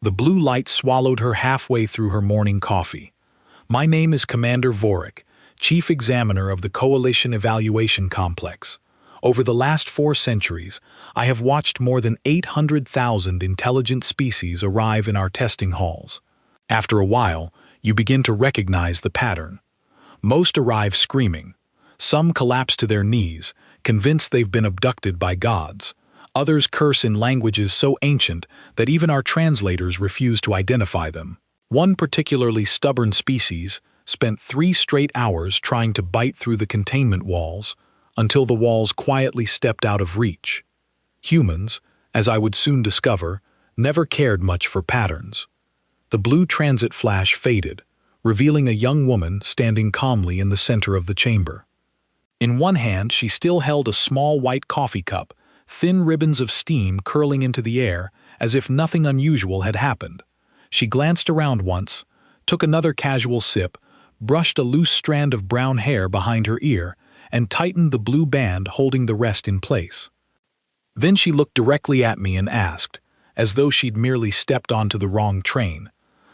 The blue light swallowed her halfway through her morning coffee. My name is Commander Vorik, Chief Examiner of the Coalition Evaluation Complex. Over the last 4 centuries, I have watched more than 800,000 intelligent species arrive in our testing halls. After a while, you begin to recognize the pattern. Most arrive screaming. Some collapse to their knees, convinced they've been abducted by gods. Others curse in languages so ancient that even our translators refuse to identify them. One particularly stubborn species spent 3 straight hours trying to bite through the containment walls until the walls quietly stepped out of reach. Humans, as I would soon discover, never cared much for patterns. The blue transit flash faded, revealing a young woman standing calmly in the center of the chamber. In one hand, she still held a small white coffee cup, thin ribbons of steam curling into the air as if nothing unusual had happened. She glanced around once, took another casual sip, brushed a loose strand of brown hair behind her ear, and tightened the blue band holding the rest in place. Then she looked directly at me and asked, as though she'd merely stepped onto the wrong train,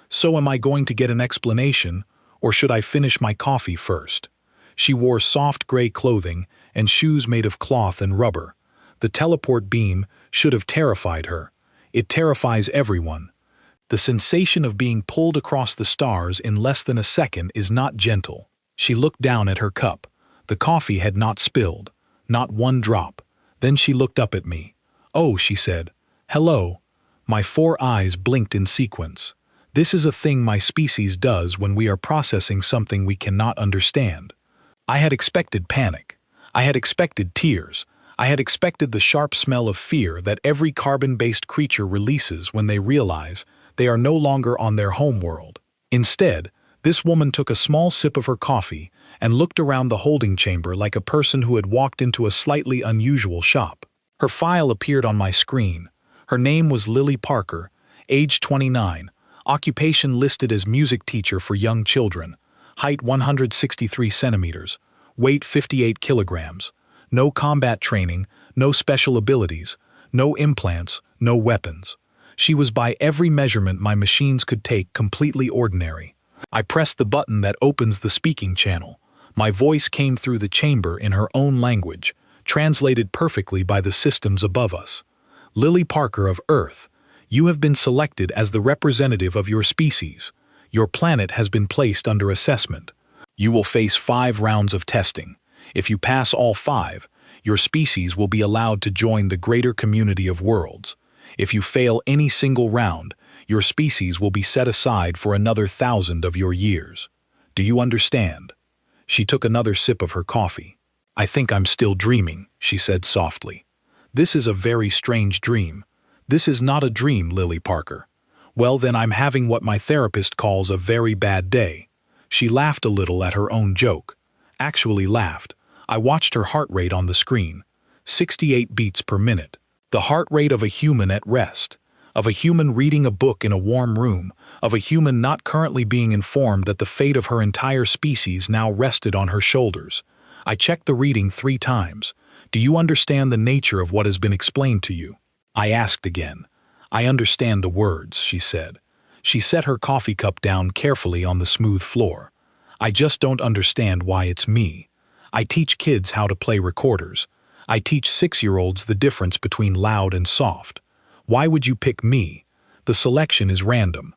"So am I going to get an explanation, or should I finish my coffee first?" She wore soft gray clothing and shoes made of cloth and rubber. The teleport beam should have terrified her. It terrifies everyone. The sensation of being pulled across the stars in less than a second is not gentle. She looked down at her cup. The coffee had not spilled, not one drop. Then she looked up at me. "Oh," she said. "Hello." My 4 eyes blinked in sequence. This is a thing my species does when we are processing something we cannot understand. I had expected panic. I had expected tears. I had expected the sharp smell of fear that every carbon-based creature releases when they realize they are no longer on their homeworld. Instead, this woman took a small sip of her coffee and looked around the holding chamber like a person who had walked into a slightly unusual shop. Her file appeared on my screen. Her name was Lily Parker, age 29, occupation listed as music teacher for young children, height 163 centimeters, weight 58 kilograms. No combat training, no special abilities, no implants, no weapons. She was by every measurement my machines could take completely ordinary. I pressed the button that opens the speaking channel. My voice came through the chamber in her own language, translated perfectly by the systems above us. "Lily Parker of Earth, you have been selected as the representative of your species. Your planet has been placed under assessment. You will face 5 rounds of testing. If you pass all 5, your species will be allowed to join the greater community of worlds. If you fail any single round, your species will be set aside for another 1,000 of your years. Do you understand?" She took another sip of her coffee. "I think I'm still dreaming," she said softly. "This is a very strange dream. This is not a dream, Lily Parker. Well, then I'm having what my therapist calls a very bad day." She laughed a little at her own joke. Actually laughed. I watched her heart rate on the screen. 68 beats per minute. The heart rate of a human at rest. Of a human reading a book in a warm room. Of a human not currently being informed that the fate of her entire species now rested on her shoulders. I checked the reading 3 times. "Do you understand the nature of what has been explained to you?" I asked again. "I understand the words," she said. She set her coffee cup down carefully on the smooth floor. "I just don't understand why it's me. I teach kids how to play recorders. I teach 6-year-olds the difference between loud and soft. Why would you pick me? The selection is random."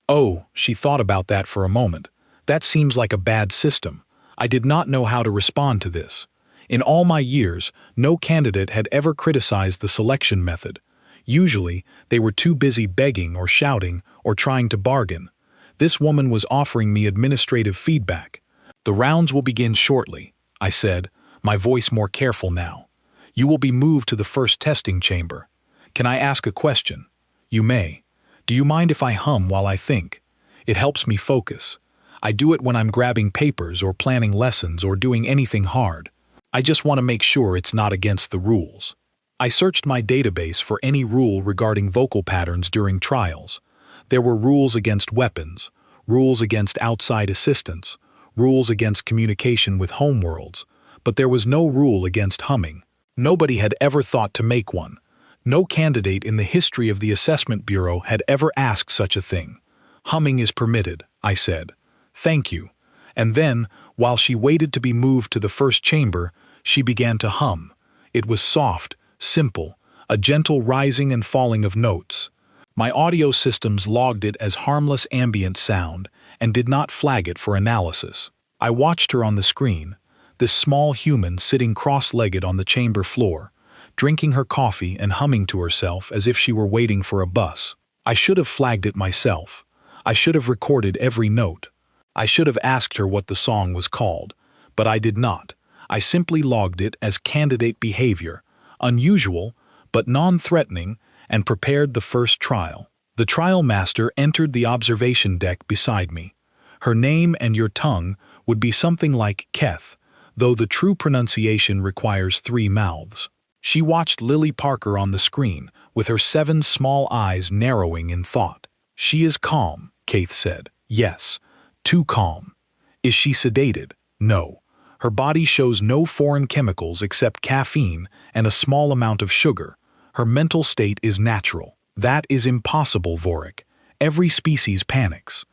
"Oh," she thought about that for a moment. "That seems like a bad system." I did not know how to respond to this. In all my years, no candidate had ever criticized the selection method. Usually, they were too busy begging or shouting or trying to bargain. This woman was offering me administrative feedback. "The rounds will begin shortly," I said, my voice more careful now. "You will be moved to the first testing chamber. Can I ask a question?" "You may. Do you mind if I hum while I think? It helps me focus. I do it when I'm grabbing papers or planning lessons or doing anything hard. I just want to make sure it's not against the rules." I searched my database for any rule regarding vocal patterns during trials. There were rules against weapons, rules against outside assistance, rules against communication with homeworlds, but there was no rule against humming. Nobody had ever thought to make one. No candidate in the history of the Assessment Bureau had ever asked such a thing. "Humming is permitted," I said. "Thank you." And then, while she waited to be moved to the first chamber, she began to hum. It was soft, simple, a gentle rising and falling of notes. My audio systems logged it as harmless ambient sound and did not flag it for analysis. I watched her on the screen, this small human sitting cross-legged on the chamber floor, drinking her coffee and humming to herself as if she were waiting for a bus. I should have flagged it myself. I should have recorded every note. I should have asked her what the song was called, but I did not. I simply logged it as candidate behavior, unusual but non-threatening, and prepared the first trial. The trial master entered the observation deck beside me. Her name and your tongue would be something like Keth, though the true pronunciation requires 3 mouths. She watched Lily Parker on the screen, with her 7 small eyes narrowing in thought. "She is calm," Keith said. "Yes, too calm." "Is she sedated?" "No. Her body shows no foreign chemicals except caffeine and a small amount of sugar. Her mental state is natural." "That is impossible, Vorik. Every species panics.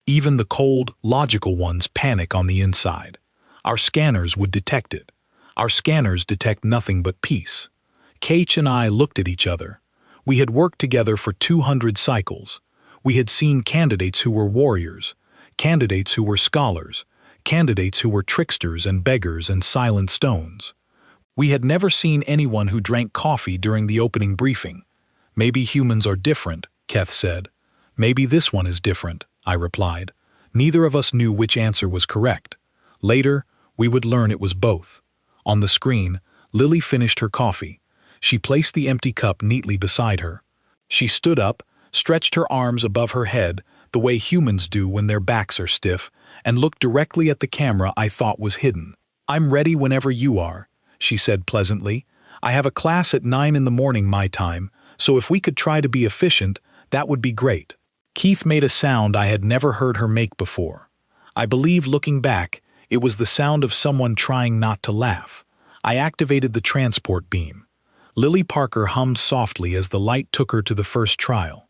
Even the cold, logical ones panic on the inside. Our scanners would detect it. Our scanners detect nothing but peace." Kate and I looked at each other. We had worked together for 200 cycles. We had seen candidates who were warriors, candidates who were scholars, candidates who were tricksters and beggars and silent stones. We had never seen anyone who drank coffee during the opening briefing. "Maybe humans are different," Keth said. "Maybe this one is different," I replied. Neither of us knew which answer was correct. Later, we would learn it was both. On the screen, Lily finished her coffee. She placed the empty cup neatly beside her. She stood up, stretched her arms above her head, the way humans do when their backs are stiff, and looked directly at the camera I thought was hidden. "I'm ready whenever you are," she said pleasantly. "I have a class at 9 in the morning my time, so if we could try to be efficient, that would be great." Keith made a sound I had never heard her make before. I believe, looking back, it was the sound of someone trying not to laugh. I activated the transport beam. Lily Parker hummed softly as the light took her to the first trial.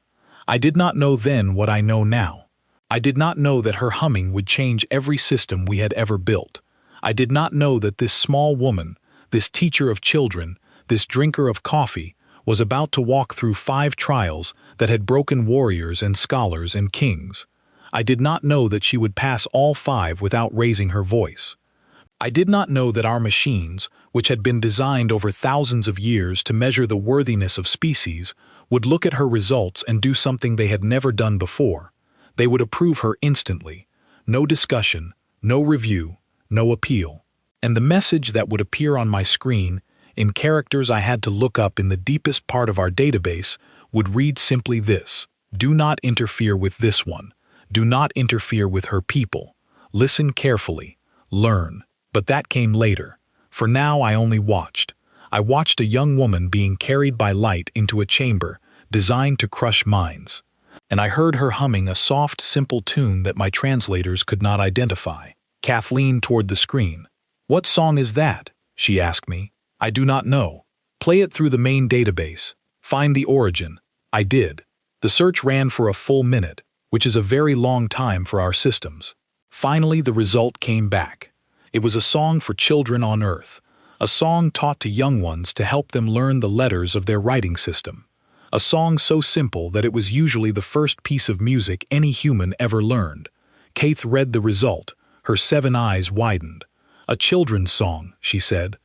I did not know then what I know now. I did not know that her humming would change every system we had ever built. I did not know that this small woman, this teacher of children, this drinker of coffee, was about to walk through 5 trials that had broken warriors and scholars and kings. I did not know that she would pass all 5 without raising her voice. I did not know that our machines, which had been designed over thousands of years to measure the worthiness of species, would look at her results and do something they had never done before. They would approve her instantly. No discussion, no review, no appeal. And the message that would appear on my screen, in characters I had to look up in the deepest part of our database, would read simply this: "Do not interfere with this one. Do not interfere with her people. Listen carefully. Learn." But that came later. For now I only watched. I watched a young woman being carried by light into a chamber designed to crush minds. And I heard her humming a soft, simple tune that my translators could not identify. Kathleen toward the screen. "What song is that?" she asked me. "I do not know." "Play it through the main database. Find the origin." I did. The search ran for a full minute, which is a very long time for our systems. Finally, the result came back. It was a song for children on Earth, a song taught to young ones to help them learn the letters of their writing system. A song so simple that it was usually the first piece of music any human ever learned. Keith read the result, her 7 eyes widened. "A children's song," she said.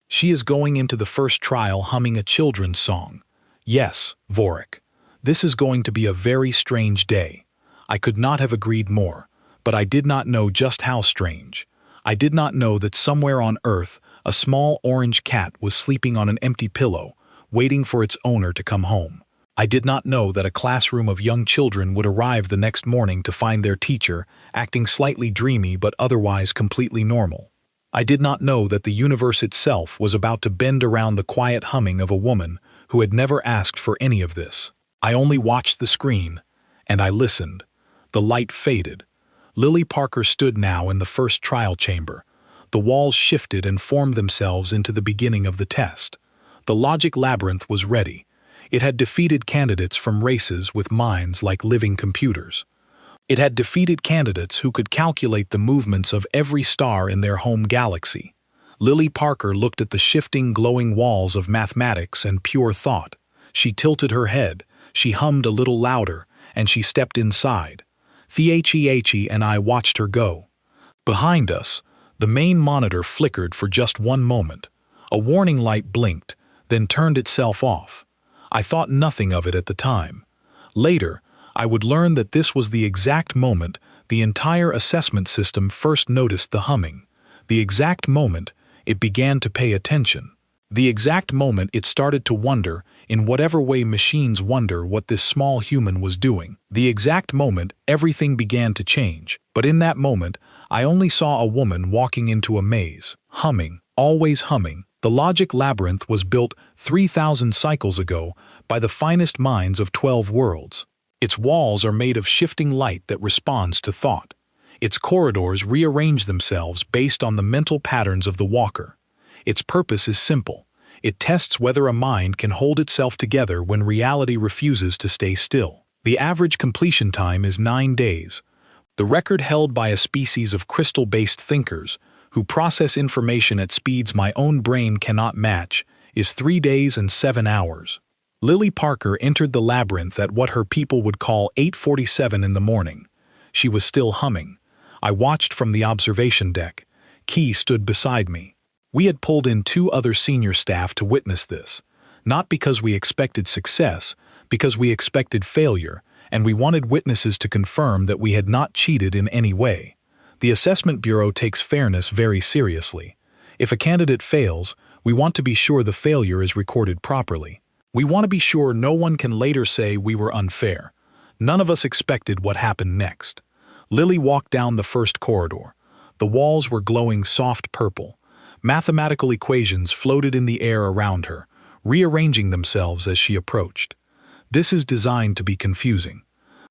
"She is going into the first trial humming a children's song." Yes, Vorik. This is going to be a very strange day. I could not have agreed more, but I did not know just how strange. I did not know that somewhere on Earth, a small orange cat was sleeping on an empty pillow, waiting for its owner to come home. I did not know that a classroom of young children would arrive the next morning to find their teacher acting slightly dreamy but otherwise completely normal. I did not know that the universe itself was about to bend around the quiet humming of a woman who had never asked for any of this. I only watched the screen, and I listened. The light faded. Lily Parker stood now in the first trial chamber. The walls shifted and formed themselves into the beginning of the test. The logic labyrinth was ready. It had defeated candidates from races with minds like living computers. It had defeated candidates who could calculate the movements of every star in their home galaxy. Lily Parker looked at the shifting, glowing walls of mathematics and pure thought. She tilted her head, she hummed a little louder, and she stepped inside. Thiechi and I watched her go. Behind us, the main monitor flickered for just one moment. A warning light blinked, then turned itself off. I thought nothing of it at the time. Later, I would learn that this was the exact moment the entire assessment system first noticed the humming. The exact moment it began to pay attention. The exact moment it started to wonder, in whatever way machines wonder, what this small human was doing. The exact moment everything began to change. But in that moment, I only saw a woman walking into a maze, humming, always humming. The logic labyrinth was built 3,000 cycles ago by the finest minds of 12 worlds. Its walls are made of shifting light that responds to thought. Its corridors rearrange themselves based on the mental patterns of the walker. Its purpose is simple. It tests whether a mind can hold itself together when reality refuses to stay still. The average completion time is 9 days. The record held by a species of crystal-based thinkers who process information at speeds my own brain cannot match is 3 days and 7 hours. Lily Parker entered the labyrinth at what her people would call 8:47 in the morning. She was still humming. I watched from the observation deck. Key stood beside me. We had pulled in 2 other senior staff to witness this, not because we expected success, because we expected failure, and we wanted witnesses to confirm that we had not cheated in any way. The Assessment Bureau takes fairness very seriously. If a candidate fails, we want to be sure the failure is recorded properly. We want to be sure no one can later say we were unfair. None of us expected what happened next. Lily walked down the first corridor. The walls were glowing soft purple. Mathematical equations floated in the air around her, rearranging themselves as she approached. This is designed to be confusing.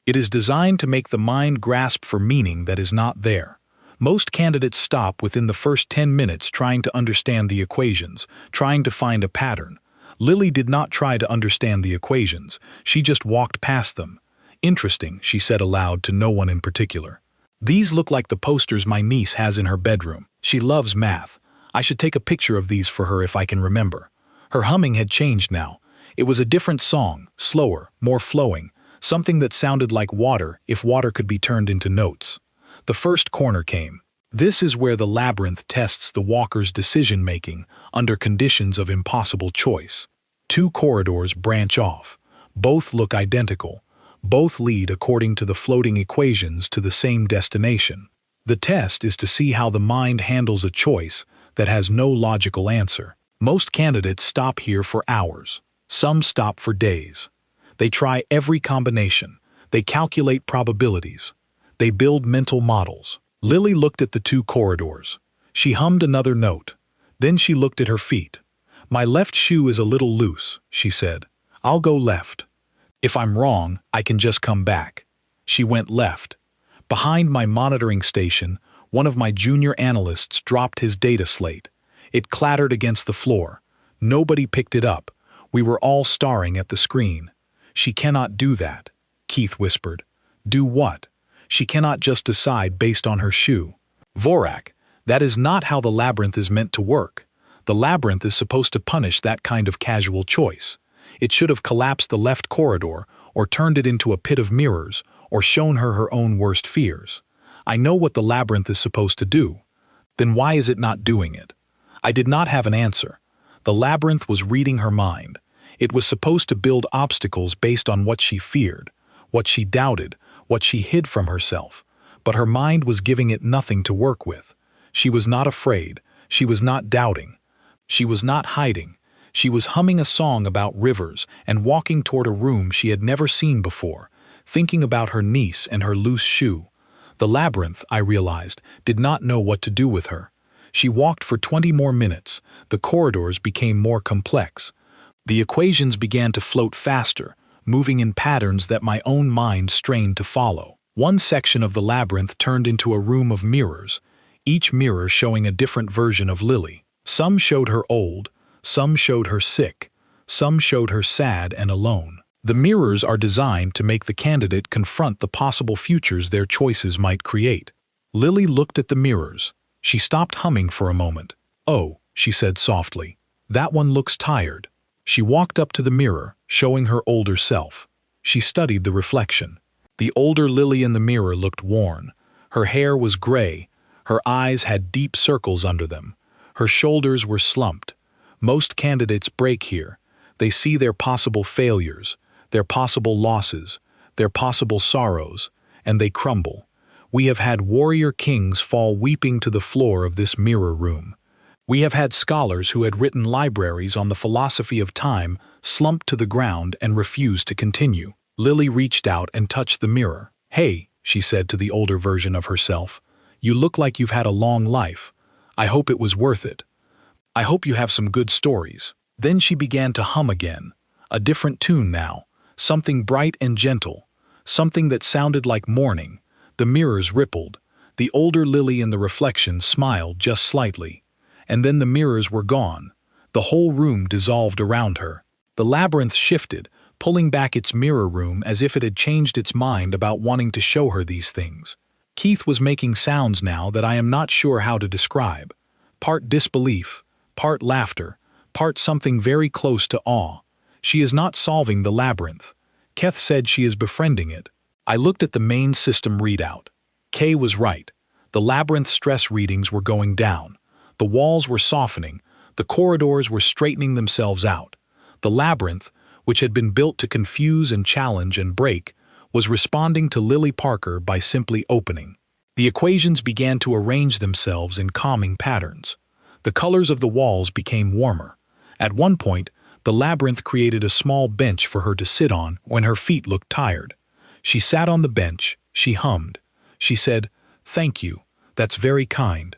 It is designed to make the mind grasp for meaning that is not there. Most candidates stop within the first 10 minutes trying to understand the equations, trying to find a pattern. Lily did not try to understand the equations. She just walked past them. Interesting, she said aloud to no one in particular. These look like the posters my niece has in her bedroom. She loves math. I should take a picture of these for her if I can remember. Her humming had changed now. It was a different song, slower, more flowing, something that sounded like water if water could be turned into notes. The first corner came. This is where the labyrinth tests the walker's decision-making under conditions of impossible choice. 2 corridors branch off. Both look identical. Both lead according to the floating equations to the same destination. The test is to see how the mind handles a choice that has no logical answer. Most candidates stop here for hours. Some stop for days. They try every combination. They calculate probabilities. They build mental models. Lily looked at the 2 corridors. She hummed another note. Then she looked at her feet. "My left shoe is a little loose," she said. "I'll go left. If I'm wrong, I can just come back." She went left. Behind my monitoring station, one of my junior analysts dropped his data slate. It clattered against the floor. Nobody picked it up. We were all staring at the screen. "She cannot do that," Keith whispered. "Do what?" "She cannot just decide based on her shoe." "Vorak, that is not how the labyrinth is meant to work. The labyrinth is supposed to punish that kind of casual choice. It should have collapsed the left corridor, or turned it into a pit of mirrors, or shown her her own worst fears. I know what the labyrinth is supposed to do. Then why is it not doing it?" I did not have an answer. The labyrinth was reading her mind. It was supposed to build obstacles based on what she feared, what she doubted, what she hid from herself. But her mind was giving it nothing to work with. She was not afraid. She was not doubting. She was not hiding. She was humming a song about rivers and walking toward a room she had never seen before, thinking about her niece and her loose shoe. The labyrinth, I realized, did not know what to do with her. She walked for 20 more minutes. The corridors became more complex. The equations began to float faster, moving in patterns that my own mind strained to follow. One section of the labyrinth turned into a room of mirrors, each mirror showing a different version of Lily. Some showed her old, some showed her sick, Some showed her sad and alone. The mirrors are designed to make the candidate confront the possible futures their choices might create. Lily looked at the mirrors. She stopped humming for a moment. "Oh," she said softly, "that one looks tired." She walked up to the mirror, showing her older self. She studied the reflection. The older Lily in the mirror looked worn. Her hair was gray. Her eyes had deep circles under them. Her shoulders were slumped. Most candidates break here. They see their possible failures, their possible losses, their possible sorrows, and they crumble. We have had warrior kings fall weeping to the floor of this mirror room. We have had scholars who had written libraries on the philosophy of time slump to the ground and refuse to continue. Lily reached out and touched the mirror. "Hey," she said to the older version of herself, "you look like you've had a long life. I hope it was worth it. I hope you have some good stories." Then she began to hum again, a different tune now, something bright and gentle, something that sounded like morning. The mirrors rippled. The older Lily in the reflection smiled just slightly. And then the mirrors were gone. The whole room dissolved around her. The labyrinth shifted, pulling back its mirror room as if it had changed its mind about wanting to show her these things. Keith was making sounds now that I am not sure how to describe. Part disbelief, part laughter, part something very close to awe. She is not solving the labyrinth. Keth said she is befriending it. I looked at the main system readout. Kay was right. The labyrinth stress readings were going down. The walls were softening. The corridors were straightening themselves out. The labyrinth, which had been built to confuse and challenge and break, was responding to Lily Parker by simply opening. The equations began to arrange themselves in calming patterns. The colors of the walls became warmer. At one point, the labyrinth created a small bench for her to sit on when her feet looked tired. She sat on the bench. She hummed. She said, "Thank you. That's very kind."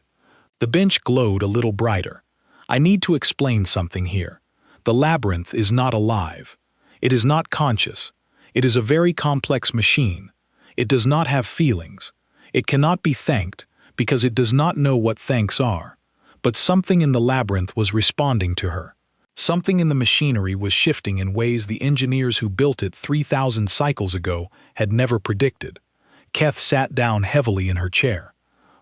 The bench glowed a little brighter. I need to explain something here. The labyrinth is not alive. It is not conscious. It is a very complex machine. It does not have feelings. It cannot be thanked because it does not know what thanks are. But something in the labyrinth was responding to her. Something in the machinery was shifting in ways the engineers who built it 3,000 cycles ago had never predicted. Keth sat down heavily in her chair.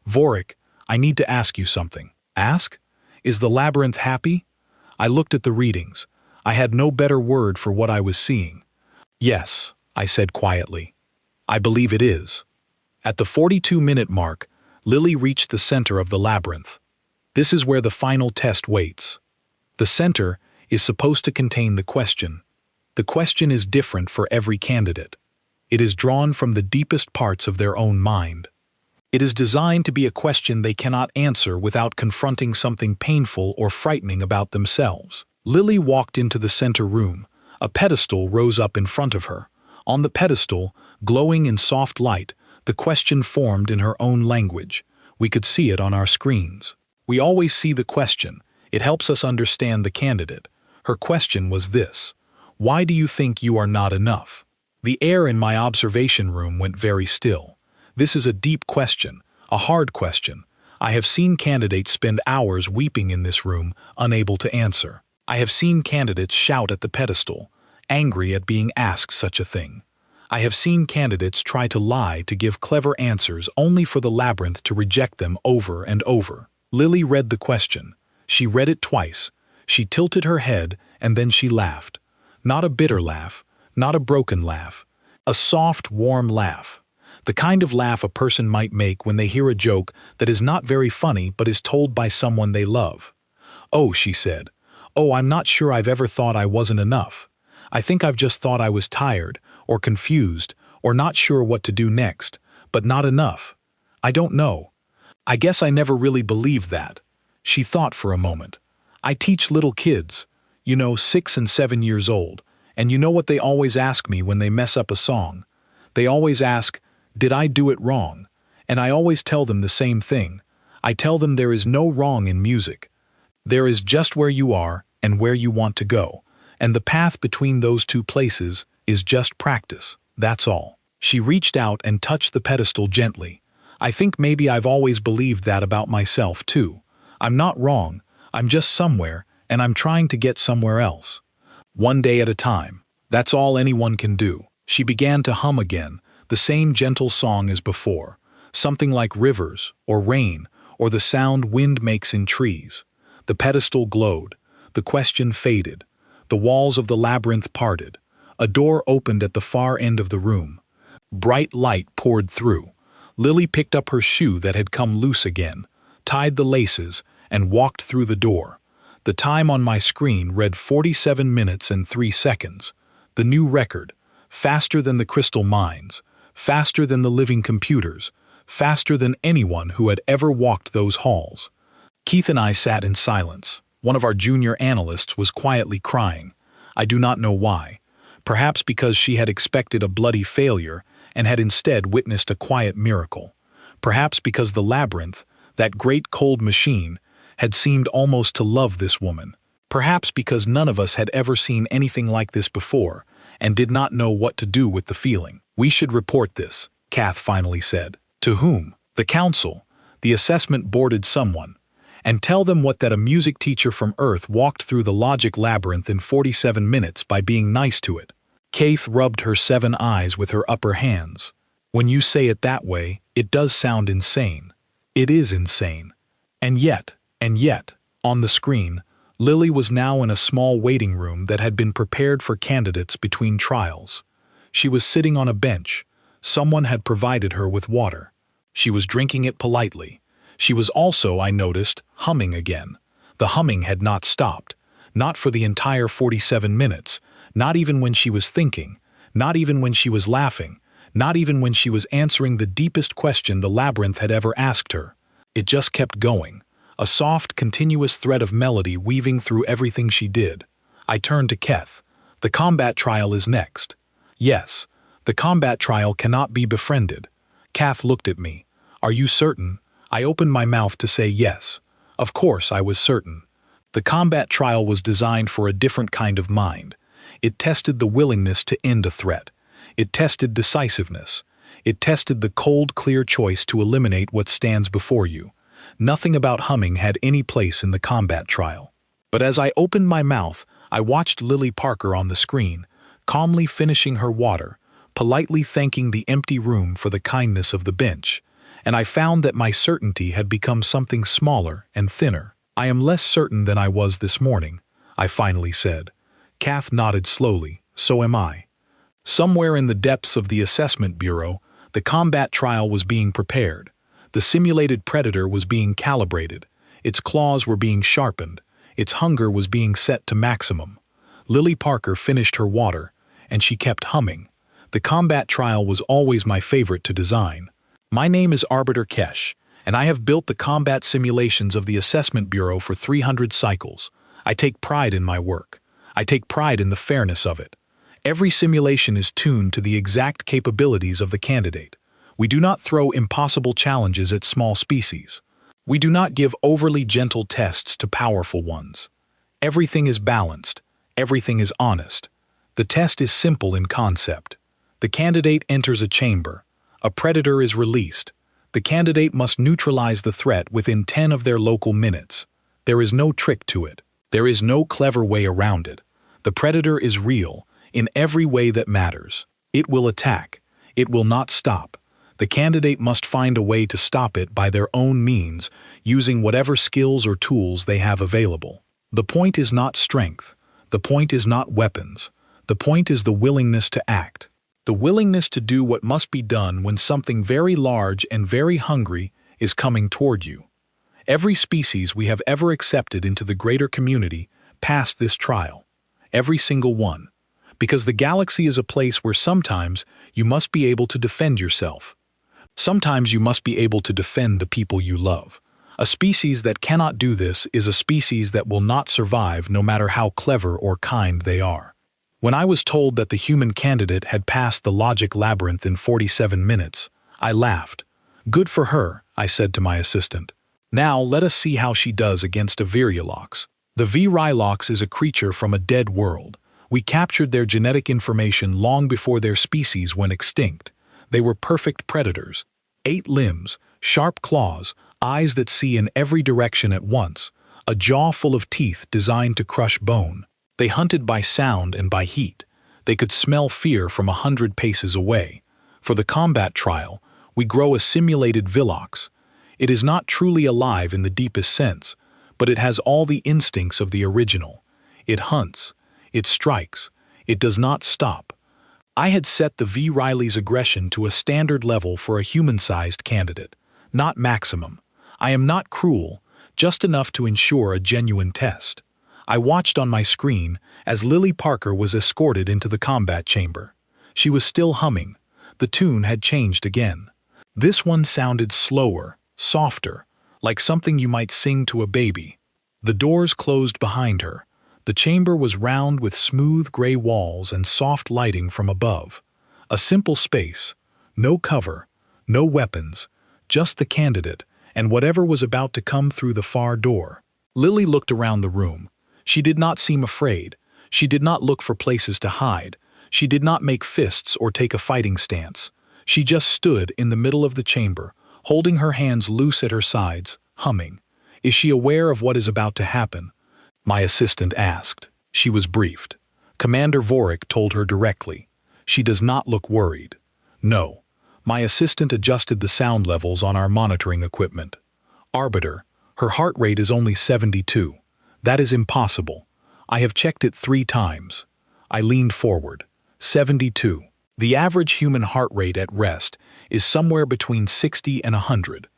"Vorik, I need to ask you something." "Ask? Is the labyrinth happy?" I looked at the readings. I had no better word for what I was seeing. "Yes," I said quietly. "I believe it is." At the 42-minute mark, Lily reached the center of the labyrinth. This is where the final test waits. The center is supposed to contain the question. The question is different for every candidate. It is drawn from the deepest parts of their own mind. It is designed to be a question they cannot answer without confronting something painful or frightening about themselves. Lily walked into the center room. A pedestal rose up in front of her. On the pedestal, glowing in soft light, the question formed in her own language. We could see it on our screens. We always see the question. It helps us understand the candidate. Her question was this: "Why do you think you are not enough?" The air in my observation room went very still. This is a deep question, a hard question. I have seen candidates spend hours weeping in this room, unable to answer. I have seen candidates shout at the pedestal, angry at being asked such a thing. I have seen candidates try to lie to give clever answers only for the labyrinth to reject them over and over. Lily read the question. She read it twice. She tilted her head and then she laughed. Not a bitter laugh, not a broken laugh. A soft, warm laugh. The kind of laugh a person might make when they hear a joke that is not very funny but is told by someone they love. "Oh," she said. "Oh, I'm not sure I've ever thought I wasn't enough. I think I've just thought I was tired, or confused, or not sure what to do next, but not enough. I don't know. I guess I never really believed that." She thought for a moment. "I teach little kids, 6 and 7 years old, and you know what they always ask me when they mess up a song? They always ask, 'Did I do it wrong?' And I always tell them the same thing. I tell them there is no wrong in music. There is just where you are and where you want to go, and the path between those two places is just practice. That's all." She reached out and touched the pedestal gently. "I think maybe I've always believed that about myself, too. I'm not wrong. I'm just somewhere, and I'm trying to get somewhere else." One day at a time. That's all anyone can do. She began to hum again, the same gentle song as before, something like rivers, or rain, or the sound wind makes in trees. The pedestal glowed. The question faded. The walls of the labyrinth parted. A door opened at the far end of the room. Bright light poured through. Lily picked up her shoe that had come loose again, tied the laces, and walked through the door. The time on my screen read 47 minutes and 3 seconds. The new record, faster than the crystal mines, faster than the living computers, faster than anyone who had ever walked those halls. Keith and I sat in silence. One of our junior analysts was quietly crying. I do not know why. Perhaps because she had expected a bloody failure and had instead witnessed a quiet miracle. Perhaps because the labyrinth, that great cold machine, had seemed almost to love this woman. Perhaps because none of us had ever seen anything like this before and did not know what to do with the feeling. We should report this, Kath finally said. To whom? The council. The assessment boarded someone. And tell them what that a music teacher from Earth walked through the logic labyrinth in 47 minutes by being nice to it. Kath rubbed her 7 eyes with her upper hands. When you say it that way, it does sound insane. It is insane. And yet, on the screen, Lily was now in a small waiting room that had been prepared for candidates between trials. She was sitting on a bench. Someone had provided her with water. She was drinking it politely. She was also, I noticed, humming again. The humming had not stopped. Not for the entire 47 minutes. Not even when she was thinking. Not even when she was laughing. Not even when she was answering the deepest question the labyrinth had ever asked her. It just kept going. A soft, continuous thread of melody weaving through everything she did. I turned to Keth. The combat trial is next. Yes, the combat trial cannot be befriended. Kath looked at me. Are you certain? I opened my mouth to say yes. Of course I was certain. The combat trial was designed for a different kind of mind. It tested the willingness to end a threat. It tested decisiveness. It tested the cold, clear choice to eliminate what stands before you. Nothing about humming had any place in the combat trial. But as I opened my mouth, I watched Lily Parker on the screen, calmly finishing her water, politely thanking the empty room for the kindness of the bench, and I found that my certainty had become something smaller and thinner. I am less certain than I was this morning, I finally said. Kath nodded slowly. So am I. Somewhere in the depths of the assessment bureau, the combat trial was being prepared. The simulated predator was being calibrated. Its claws were being sharpened. Its hunger was being set to maximum. Lily Parker finished her water, and she kept humming. The combat trial was always my favorite to design. My name is Arbiter Kesh, and I have built the combat simulations of the Assessment Bureau for 300 cycles. I take pride in my work. I take pride in the fairness of it. Every simulation is tuned to the exact capabilities of the candidate. We do not throw impossible challenges at small species. We do not give overly gentle tests to powerful ones. Everything is balanced. Everything is honest. The test is simple in concept. The candidate enters a chamber. A predator is released. The candidate must neutralize the threat within 10 of their local minutes. There is no trick to it. There is no clever way around it. The predator is real, in every way that matters. It will attack. It will not stop. The candidate must find a way to stop it by their own means, using whatever skills or tools they have available. The point is not strength. The point is not weapons. The point is the willingness to act. The willingness to do what must be done when something very large and very hungry is coming toward you. Every species we have ever accepted into the greater community passed this trial. Every single one. Because the galaxy is a place where sometimes you must be able to defend yourself. Sometimes you must be able to defend the people you love. A species that cannot do this is a species that will not survive no matter how clever or kind they are. When I was told that the human candidate had passed the logic labyrinth in 47 minutes, I laughed. Good for her, I said to my assistant. Now let us see how she does against a Virilox. The Virilox is a creature from a dead world. We captured their genetic information long before their species went extinct. They were perfect predators. 8 limbs, sharp claws, eyes that see in every direction at once, a jaw full of teeth designed to crush bone. They hunted by sound and by heat. They could smell fear from 100 paces away. For the combat trial, we grow a simulated Villox. It is not truly alive in the deepest sense, but it has all the instincts of the original. It hunts. It strikes. It does not stop. I had set the V. Riley's aggression to a standard level for a human-sized candidate, not maximum. I am not cruel, just enough to ensure a genuine test. I watched on my screen as Lily Parker was escorted into the combat chamber. She was still humming. The tune had changed again. This one sounded slower, softer, like something you might sing to a baby. The doors closed behind her. The chamber was round with smooth gray walls and soft lighting from above. A simple space, no cover, no weapons, just the candidate and whatever was about to come through the far door. Lily looked around the room. She did not seem afraid. She did not look for places to hide. She did not make fists or take a fighting stance. She just stood in the middle of the chamber, holding her hands loose at her sides, humming. Is she aware of what is about to happen? My assistant asked. She was briefed. Commander Vorik told her directly. She does not look worried. No. My assistant adjusted the sound levels on our monitoring equipment. Arbiter, her heart rate is only 72. That is impossible. I have checked it 3 times. I leaned forward. 72. The average human heart rate at rest is somewhere between 60 and 100.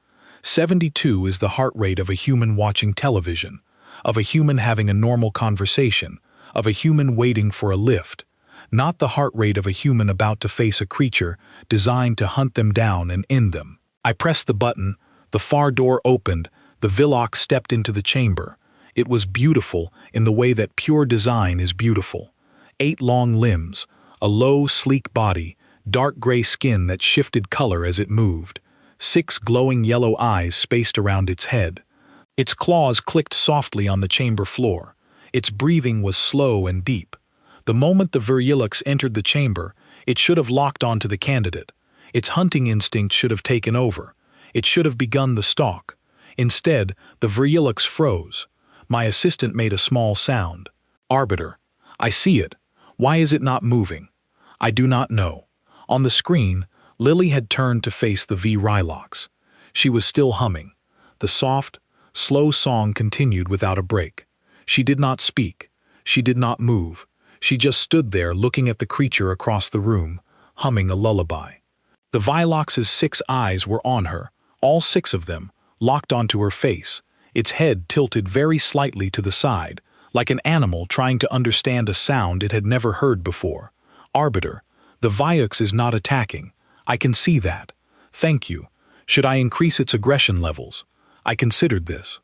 72 is the heart rate of a human watching television, of a human having a normal conversation, of a human waiting for a lift, not the heart rate of a human about to face a creature designed to hunt them down and end them. I pressed the button, the far door opened, the Villox stepped into the chamber. It was beautiful in the way that pure design is beautiful. 8 long limbs, a low, sleek body, dark gray skin that shifted color as it moved, 6 glowing yellow eyes spaced around its head. Its claws clicked softly on the chamber floor. Its breathing was slow and deep. The moment the Virulix entered the chamber, it should have locked onto the candidate. Its hunting instinct should have taken over. It should have begun the stalk. Instead, the Virulix froze. My assistant made a small sound. Arbiter. I see it. Why is it not moving? I do not know. On the screen, Lily had turned to face the V. Rylox. She was still humming. The soft, slow song continued without a break. She did not speak. She did not move. She just stood there looking at the creature across the room, humming a lullaby. The Vilox's 6 eyes were on her, all 6 of them, locked onto her face, its head tilted very slightly to the side, like an animal trying to understand a sound it had never heard before. Arbiter, the Viox is not attacking. I can see that. Thank you. Should I increase its aggression levels? I considered this.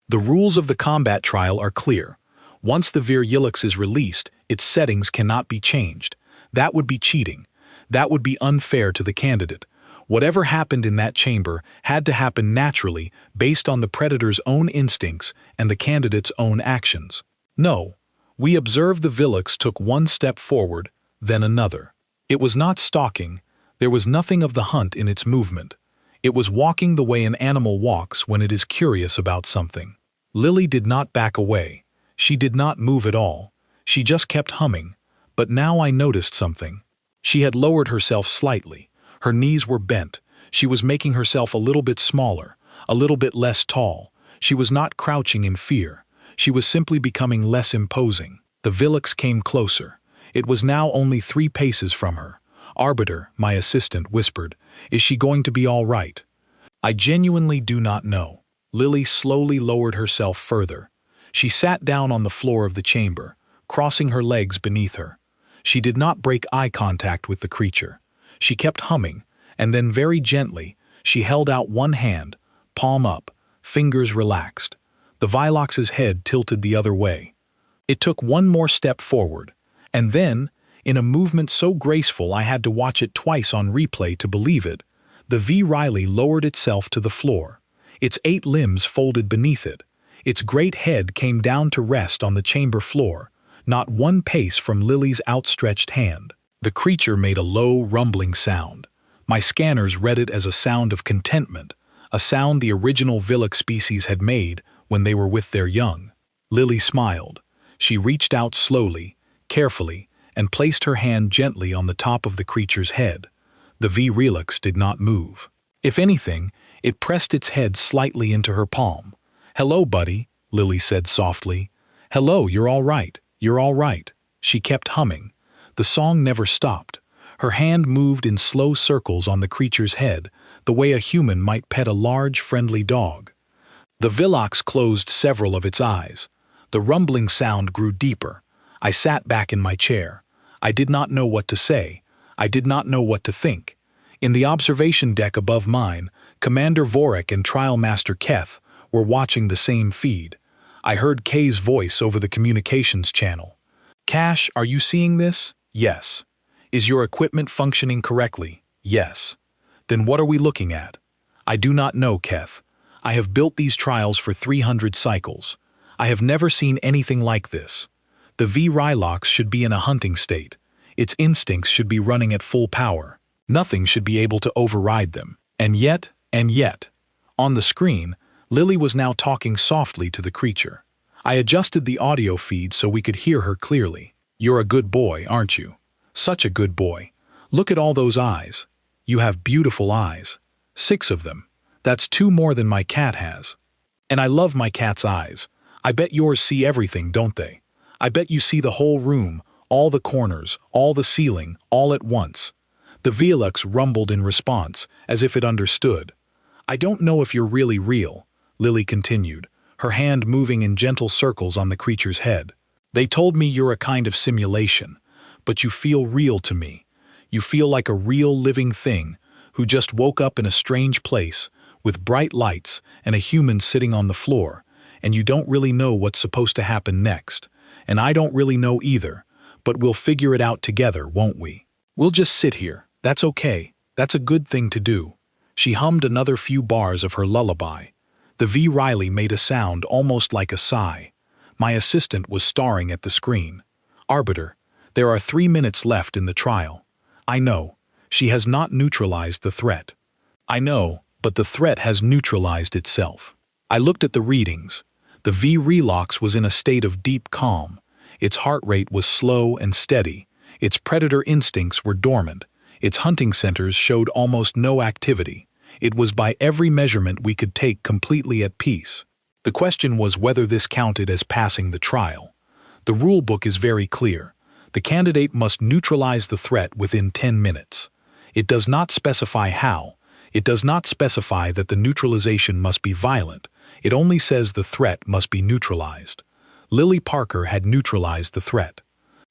The rules of the combat trial are clear. Once the Virulix is released, its settings cannot be changed. That would be cheating. That would be unfair to the candidate. Whatever happened in that chamber had to happen naturally based on the predator's own instincts and the candidate's own actions. No, we observed the Vilux took 1 step forward, then another. It was not stalking. There was nothing of the hunt in its movement. It was walking the way an animal walks when it is curious about something. Lily did not back away. She did not move at all. She just kept humming. But now I noticed something. She had lowered herself slightly. Her knees were bent. She was making herself a little bit smaller, a little bit less tall. She was not crouching in fear. She was simply becoming less imposing. The Vilux came closer. It was now only 3 paces from her. Arbiter, my assistant, whispered, "Is she going to be all right?" I genuinely do not know. Lily slowly lowered herself further. She sat down on the floor of the chamber, crossing her legs beneath her. She did not break eye contact with the creature. She kept humming, and then very gently, she held out one hand, palm up, fingers relaxed. The Vilox's head tilted the other way. It took 1 more step forward, and then, in a movement so graceful I had to watch it twice on replay to believe it, the V. Riley lowered itself to the floor. Its 8 limbs folded beneath it. Its great head came down to rest on the chamber floor, not 1 pace from Lily's outstretched hand. The creature made a low, rumbling sound. My scanners read it as a sound of contentment, a sound the original Vilux species had made when they were with their young. Lily smiled. She reached out slowly, carefully, and placed her hand gently on the top of the creature's head. The V-Relix did not move. If anything, it pressed its head slightly into her palm. "Hello, buddy," Lily said softly. "Hello, you're all right. You're all right." She kept humming. The song never stopped. Her hand moved in slow circles on the creature's head, the way a human might pet a large, friendly dog. The Vilox closed several of its eyes. The rumbling sound grew deeper. I sat back in my chair. I did not know what to say. I did not know what to think. In the observation deck above mine, Commander Vorik and Trial Master Keth were watching the same feed. I heard Kay's voice over the communications channel. "Cash, are you seeing this?" "Yes." "Is your equipment functioning correctly?" "Yes." "Then what are we looking at?" "I do not know, Keth. I have built these trials for 300 cycles. I have never seen anything like this. The V-Rylox should be in a hunting state. Its instincts should be running at full power. Nothing should be able to override them. And yet, on the screen, Lily was now talking softly to the creature. I adjusted the audio feed so we could hear her clearly. "You're a good boy, aren't you? Such a good boy. Look at all those eyes. You have beautiful eyes. 6 of them. That's 2 more than my cat has. And I love my cat's eyes. I bet yours see everything, don't they? I bet you see the whole room, all the corners, all the ceiling, all at once." The Velux rumbled in response, as if it understood. "I don't know if you're really real," Lily continued, her hand moving in gentle circles on the creature's head. "They told me you're a kind of simulation, but you feel real to me. You feel like a real living thing who just woke up in a strange place with bright lights and a human sitting on the floor, and you don't really know what's supposed to happen next. And I don't really know either, but we'll figure it out together, won't we? We'll just sit here. That's okay. That's a good thing to do." She hummed another few bars of her lullaby. The V. Riley made a sound almost like a sigh. My assistant was staring at the screen. "Arbiter, there are 3 minutes left in the trial. I know. She has not neutralized the threat. I know, but the threat has neutralized itself." I looked at the readings. The V-Relox was in a state of deep calm. Its heart rate was slow and steady. Its predator instincts were dormant. Its hunting centers showed almost no activity. It was by every measurement we could take completely at peace. The question was whether this counted as passing the trial. The rulebook is very clear. The candidate must neutralize the threat within 10 minutes. It does not specify how. It does not specify that the neutralization must be violent. It only says the threat must be neutralized. Lily Parker had neutralized the threat.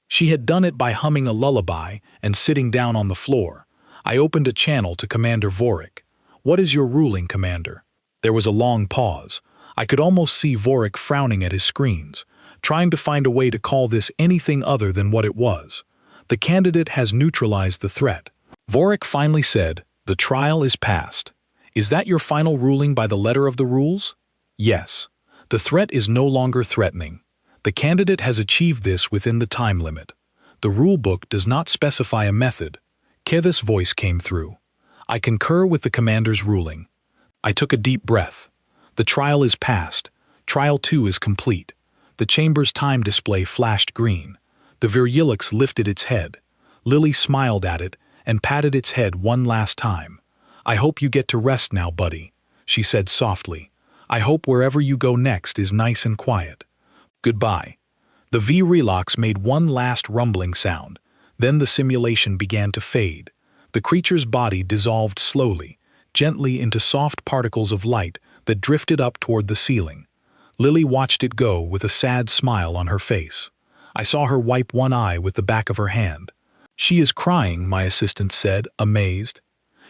She had done it by humming a lullaby and sitting down on the floor. I opened a channel to Commander Vorik. "What is your ruling, Commander?" There was a long pause. I could almost see Vorik frowning at his screens, trying to find a way to call this anything other than what it was. "The candidate has neutralized the threat." Vorik finally said, "The trial is passed." "Is that your final ruling by the letter of the rules?" "Yes. The threat is no longer threatening. The candidate has achieved this within the time limit. The rulebook does not specify a method." Keth's voice came through. "I concur with the commander's ruling." I took a deep breath. The trial is passed. Trial 2 is complete. The chamber's time display flashed green. The Virulix lifted its head. Lily smiled at it and patted its head one last time. "I hope you get to rest now, buddy," she said softly. "I hope wherever you go next is nice and quiet. Goodbye." The V-Relox made one last rumbling sound. Then the simulation began to fade. The creature's body dissolved slowly, gently into soft particles of light that drifted up toward the ceiling. Lily watched it go with a sad smile on her face. I saw her wipe one eye with the back of her hand. "She is crying," my assistant said, amazed.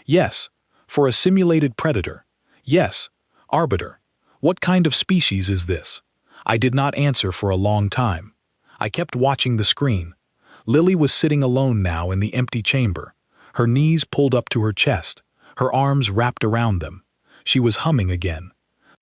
"Yes, for a simulated predator. Yes, Arbiter. What kind of species is this?" I did not answer for a long time. I kept watching the screen. Lily was sitting alone now in the empty chamber, her knees pulled up to her chest, her arms wrapped around them. She was humming again.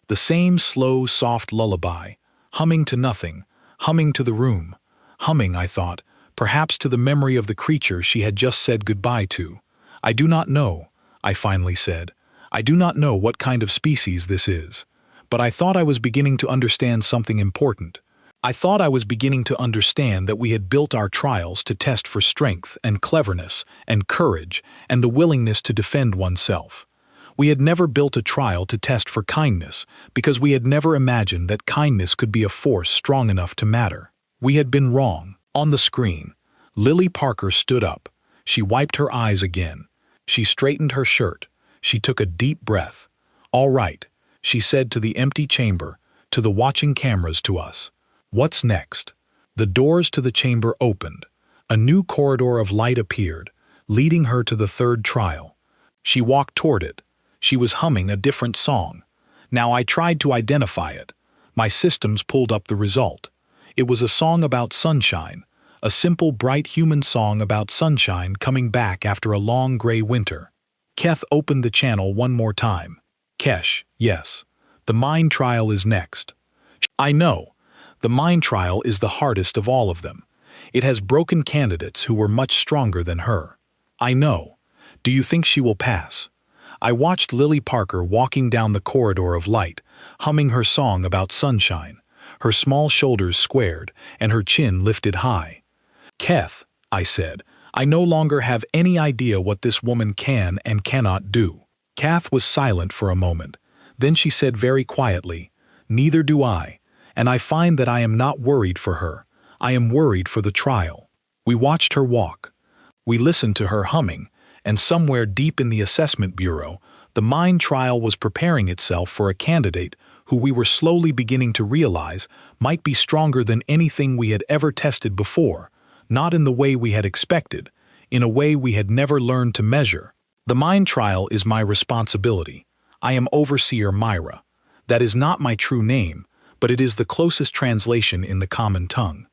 The same slow, soft lullaby, humming to nothing, humming to the room, humming, I thought, perhaps to the memory of the creature she had just said goodbye to. "I do not know," I finally said. "I do not know what kind of species this is. But I thought I was beginning to understand something important. I thought I was beginning to understand that we had built our trials to test for strength and cleverness and courage and the willingness to defend oneself. We had never built a trial to test for kindness because we had never imagined that kindness could be a force strong enough to matter. We had been wrong. On the screen, Lily Parker stood up. She wiped her eyes again. She straightened her shirt. She took a deep breath. "All right," she said to the empty chamber, to the watching cameras, to us. "What's next?" The doors to the chamber opened. A new corridor of light appeared, leading her to the third trial. She walked toward it. She was humming a different song. Now I tried to identify it. My systems pulled up the result. It was a song about sunshine, a simple, bright human song about sunshine coming back after a long gray winter. Keth opened the channel one more time. "Kesh, yes. The mind trial is next." "I know. The mind trial is the hardest of all of them. It has broken candidates who were much stronger than her." "I know. Do you think she will pass?" I watched Lily Parker walking down the corridor of light, humming her song about sunshine, her small shoulders squared and her chin lifted high. "Keth," I said, "I no longer have any idea what this woman can and cannot do." Kath was silent for a moment. Then she said very quietly, "Neither do I, and I find that I am not worried for her. I am worried for the trial." We watched her walk. We listened to her humming, and somewhere deep in the assessment bureau, the mind trial was preparing itself for a candidate who we were slowly beginning to realize might be stronger than anything we had ever tested before, not in the way we had expected, in a way we had never learned to measure. The mind trial is my responsibility. I am Overseer Myra. That is not my true name, but it is the closest translation in the common tongue.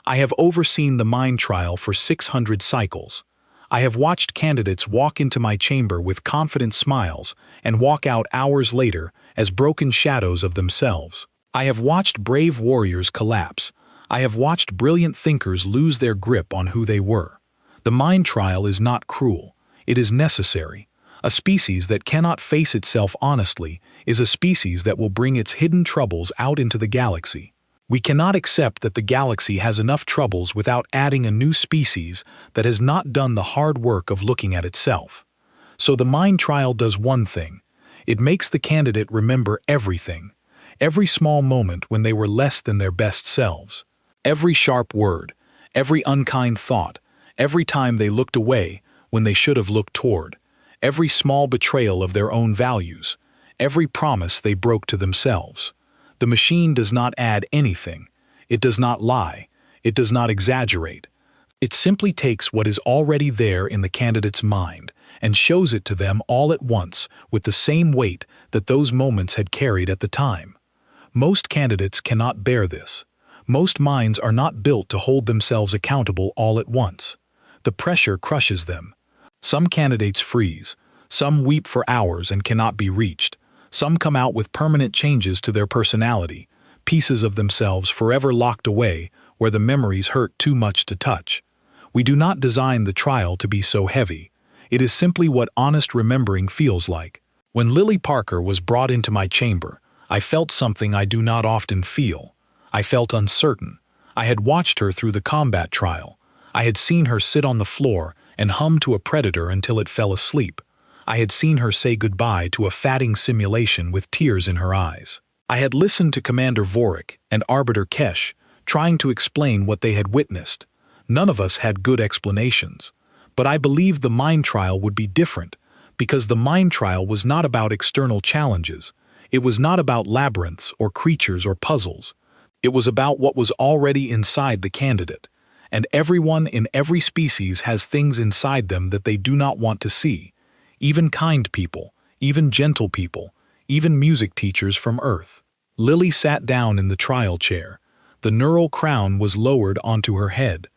I have overseen the mind trial for 600 cycles. I have watched candidates walk into my chamber with confident smiles and walk out hours later as broken shadows of themselves. I have watched brave warriors collapse. I have watched brilliant thinkers lose their grip on who they were. The mind trial is not cruel. It is necessary. A species that cannot face itself honestly is a species that will bring its hidden troubles out into the galaxy. We cannot accept that the galaxy has enough troubles without adding a new species that has not done the hard work of looking at itself. So the mind trial does one thing. It makes the candidate remember everything. Every small moment when they were less than their best selves. Every sharp word. Every unkind thought. Every time they looked away when they should have looked toward. Every small betrayal of their own values. Every promise they broke to themselves. The machine does not add anything. It does not lie. It does not exaggerate. It simply takes what is already there in the candidate's mind and shows it to them all at once with the same weight that those moments had carried at the time. Most candidates cannot bear this. Most minds are not built to hold themselves accountable all at once. The pressure crushes them. Some candidates freeze. Some weep for hours and cannot be reached. Some come out with permanent changes to their personality, pieces of themselves forever locked away where the memories hurt too much to touch. We do not design the trial to be so heavy. It is simply what honest remembering feels like. When Lily Parker was brought into my chamber, I felt something I do not often feel. I felt uncertain. I had watched her through the combat trial. I had seen her sit on the floor and hum to a predator until it fell asleep. I had seen her say goodbye to a fatting simulation with tears in her eyes. I had listened to Commander Vorik and Arbiter Kesh trying to explain what they had witnessed. None of us had good explanations. But I believed the mind trial would be different, because the mind trial was not about external challenges. It was not about labyrinths or creatures or puzzles. It was about what was already inside the candidate. And everyone in every species has things inside them that they do not want to see. Even kind people, even gentle people, even music teachers from Earth. Lily sat down in the trial chair. The neural crown was lowered onto her head.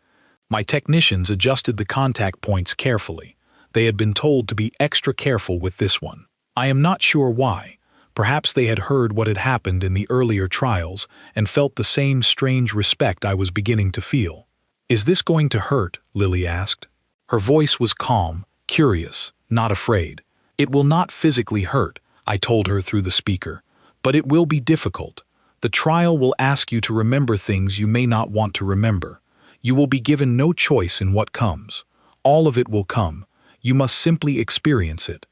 My technicians adjusted the contact points carefully. They had been told to be extra careful with this one. I am not sure why. Perhaps they had heard what had happened in the earlier trials and felt the same strange respect I was beginning to feel. "Is this going to hurt?" Lily asked. Her voice was calm, curious, not afraid. "It will not physically hurt," I told her through the speaker, "but it will be difficult. The trial will ask you to remember things you may not want to remember. You will be given no choice in what comes. All of it will come. You must simply experience it.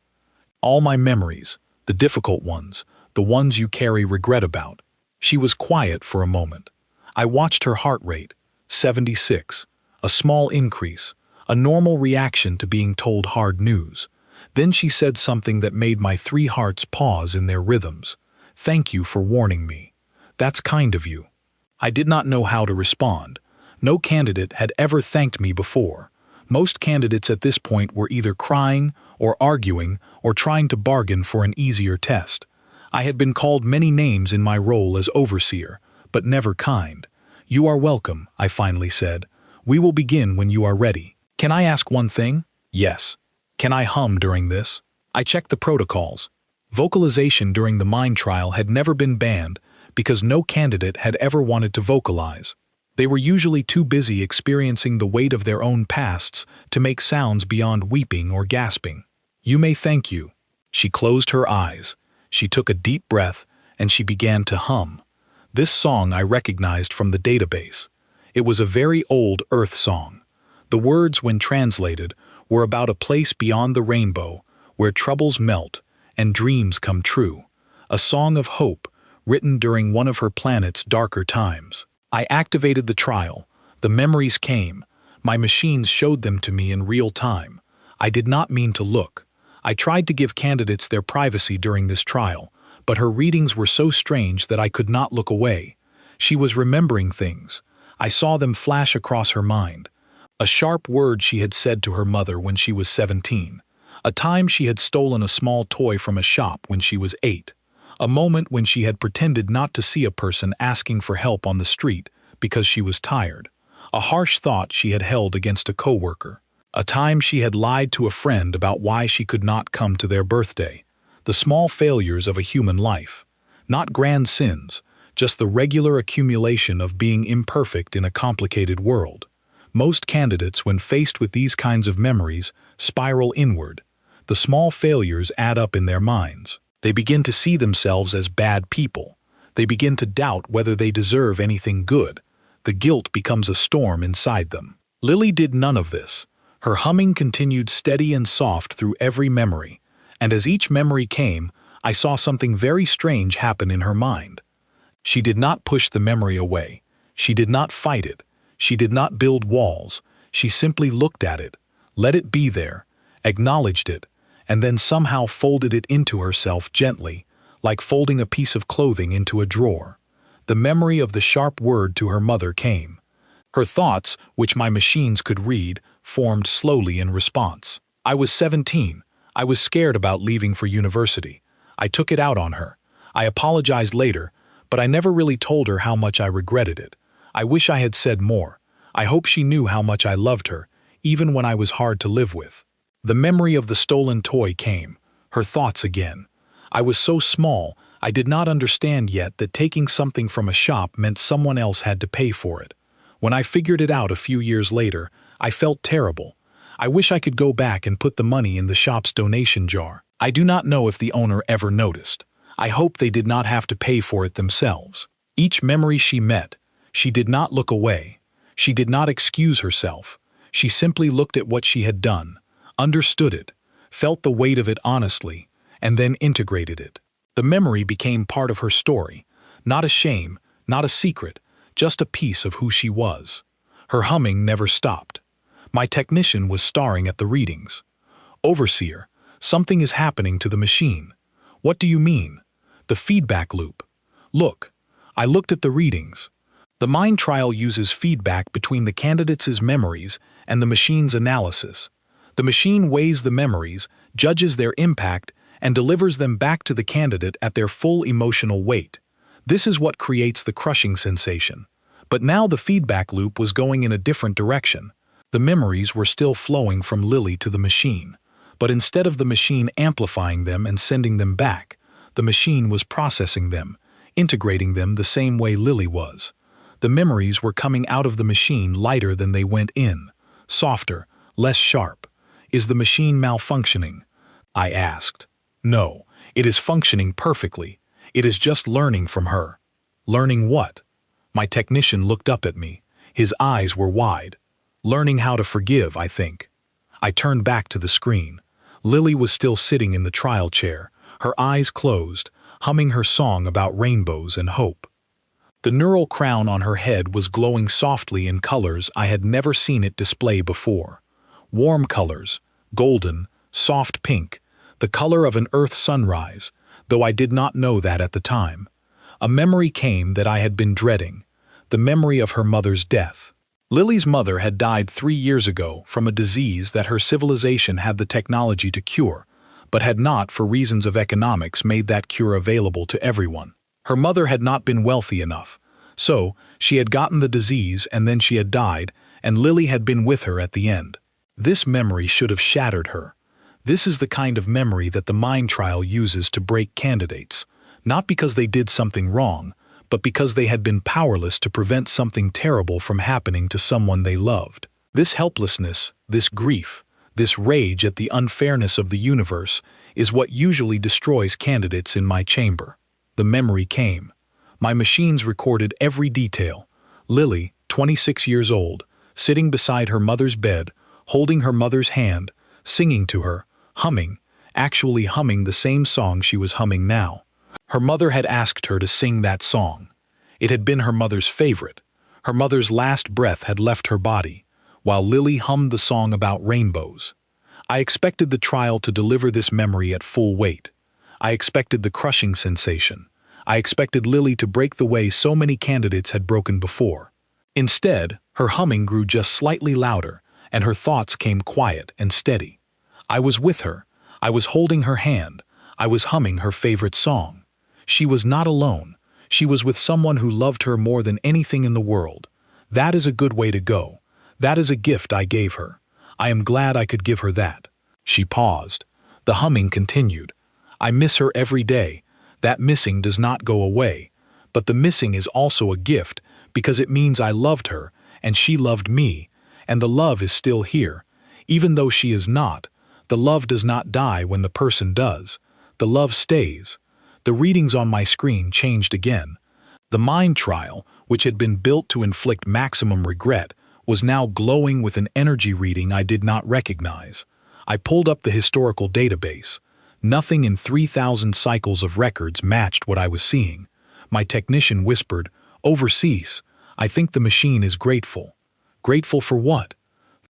All my memories, the difficult ones, the ones you carry regret about. She was quiet for a moment. I watched her heart rate, 76, a small increase, a normal reaction to being told hard news. Then she said something that made my 3 hearts pause in their rhythms. "Thank you for warning me. That's kind of you." I did not know how to respond. No candidate had ever thanked me before. Most candidates at this point were either crying or arguing or trying to bargain for an easier test. I had been called many names in my role as overseer, but never kind. "You are welcome," I finally said. "We will begin when you are ready. Can I ask one thing?" "Yes." "Can I hum during this?" I checked the protocols. Vocalization during the mind trial had never been banned because no candidate had ever wanted to vocalize. They were usually too busy experiencing the weight of their own pasts to make sounds beyond weeping or gasping. "You may thank you." She closed her eyes. She took a deep breath and she began to hum. This song I recognized from the database. It was a very old Earth song. The words, when translated, were about a place beyond the rainbow where troubles melt and dreams come true. A song of hope, written during one of her planet's darker times. I activated the trial. The memories came. My machines showed them to me in real time. I did not mean to look. I tried to give candidates their privacy during this trial, but her readings were so strange that I could not look away. She was remembering things. I saw them flash across her mind. A sharp word she had said to her mother when she was 17. A time she had stolen a small toy from a shop when she was 8. A moment when she had pretended not to see a person asking for help on the street because she was tired. A harsh thought she had held against a coworker. A time she had lied to a friend about why she could not come to their birthday. The small failures of a human life. Not grand sins, just the regular accumulation of being imperfect in a complicated world. Most candidates, when faced with these kinds of memories, spiral inward. The small failures add up in their minds. They begin to see themselves as bad people. They begin to doubt whether they deserve anything good. The guilt becomes a storm inside them. Lily did none of this. Her humming continued steady and soft through every memory, and as each memory came, I saw something very strange happen in her mind. She did not push the memory away. She did not fight it. She did not build walls. She simply looked at it, let it be there, acknowledged it, and then somehow folded it into herself gently, like folding a piece of clothing into a drawer. The memory of the sharp word to her mother came. Her thoughts, which my machines could read, formed slowly in response. I was 17. I was scared about leaving for university. I took it out on her. I apologized later, but I never really told her how much I regretted it. I wish I had said more. I hope she knew how much I loved her, even when I was hard to live with. The memory of the stolen toy came, her thoughts again. I was so small, I did not understand yet that taking something from a shop meant someone else had to pay for it. When I figured it out a few years later, I felt terrible. I wish I could go back and put the money in the shop's donation jar. I do not know if the owner ever noticed. I hope they did not have to pay for it themselves. Each memory she met, she did not look away. She did not excuse herself. She simply looked at what she had done, understood it, felt the weight of it honestly, and then integrated it. The memory became part of her story, not a shame, not a secret, just a piece of who she was. Her humming never stopped. My technician was staring at the readings. "Overseer, something is happening to the machine." "What do you mean?" "The feedback loop." "Look." I looked at the readings. The mind trial uses feedback between the candidates' memories and the machine's analysis. The machine weighs the memories, judges their impact, and delivers them back to the candidate at their full emotional weight. This is what creates the crushing sensation. But now the feedback loop was going in a different direction. The memories were still flowing from Lily to the machine, but instead of the machine amplifying them and sending them back, the machine was processing them, integrating them the same way Lily was. The memories were coming out of the machine lighter than they went in, softer, less sharp. "Is the machine malfunctioning?" I asked. "No, it is functioning perfectly. It is just learning from her." Learning what? My technician looked up at me. His eyes were wide. Learning how to forgive, I think. I turned back to the screen. Lily was still sitting in the trial chair, her eyes closed, humming her song about rainbows and hope. The neural crown on her head was glowing softly in colors I had never seen it display before. Warm colors, golden, soft pink, the color of an earth sunrise, though I did not know that at the time. A memory came that I had been dreading, the memory of her mother's death. Lily's mother had died 3 years ago from a disease that her civilization had the technology to cure, but had not, for reasons of economics, made that cure available to everyone. Her mother had not been wealthy enough, so she had gotten the disease and then she had died, and Lily had been with her at the end. This memory should have shattered her. This is the kind of memory that the mind trial uses to break candidates, not because they did something wrong, but because they had been powerless to prevent something terrible from happening to someone they loved. This helplessness, this grief, this rage at the unfairness of the universe is what usually destroys candidates in my chamber. The memory came. My machines recorded every detail. Lily, 26 years old, sitting beside her mother's bed, holding her mother's hand, singing to her, humming, actually humming the same song she was humming now. Her mother had asked her to sing that song. It had been her mother's favorite. Her mother's last breath had left her body, while Lily hummed the song about rainbows. I expected the trial to deliver this memory at full weight. I expected the crushing sensation. I expected Lily to break the way so many candidates had broken before. Instead, her humming grew just slightly louder, and her thoughts came quiet and steady. I was with her. I was holding her hand. I was humming her favorite song. She was not alone. She was with someone who loved her more than anything in the world. That is a good way to go. That is a gift I gave her. I am glad I could give her that. She paused. The humming continued. I miss her every day. That missing does not go away. But the missing is also a gift because it means I loved her and she loved me, and the love is still here. Even though she is not, the love does not die when the person does. The love stays. The readings on my screen changed again. The mind trial, which had been built to inflict maximum regret, was now glowing with an energy reading I did not recognize. I pulled up the historical database. Nothing in 3,000 cycles of records matched what I was seeing. My technician whispered, "Overseas, I think the machine is grateful." Grateful for what?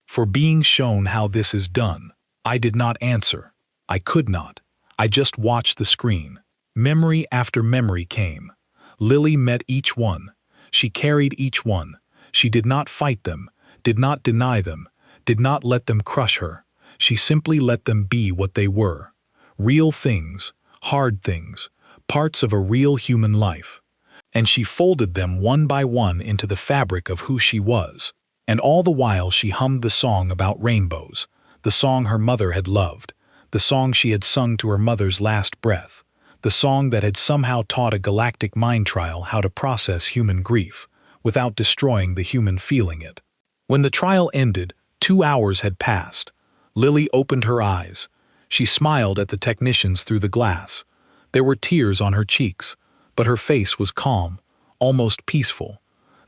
For being shown how this is done. I did not answer. I could not. I just watched the screen. Memory after memory came. Lily met each one. She carried each one. She did not fight them, did not deny them, did not let them crush her. She simply let them be what they were. Real things, hard things, parts of a real human life. And she folded them one by one into the fabric of who she was. And all the while she hummed the song about rainbows, the song her mother had loved, the song she had sung to her mother's last breath, the song that had somehow taught a galactic mind trial how to process human grief, without destroying the human feeling it. When the trial ended, 2 hours had passed. Lily opened her eyes. She smiled at the technicians through the glass. There were tears on her cheeks, but her face was calm, almost peaceful.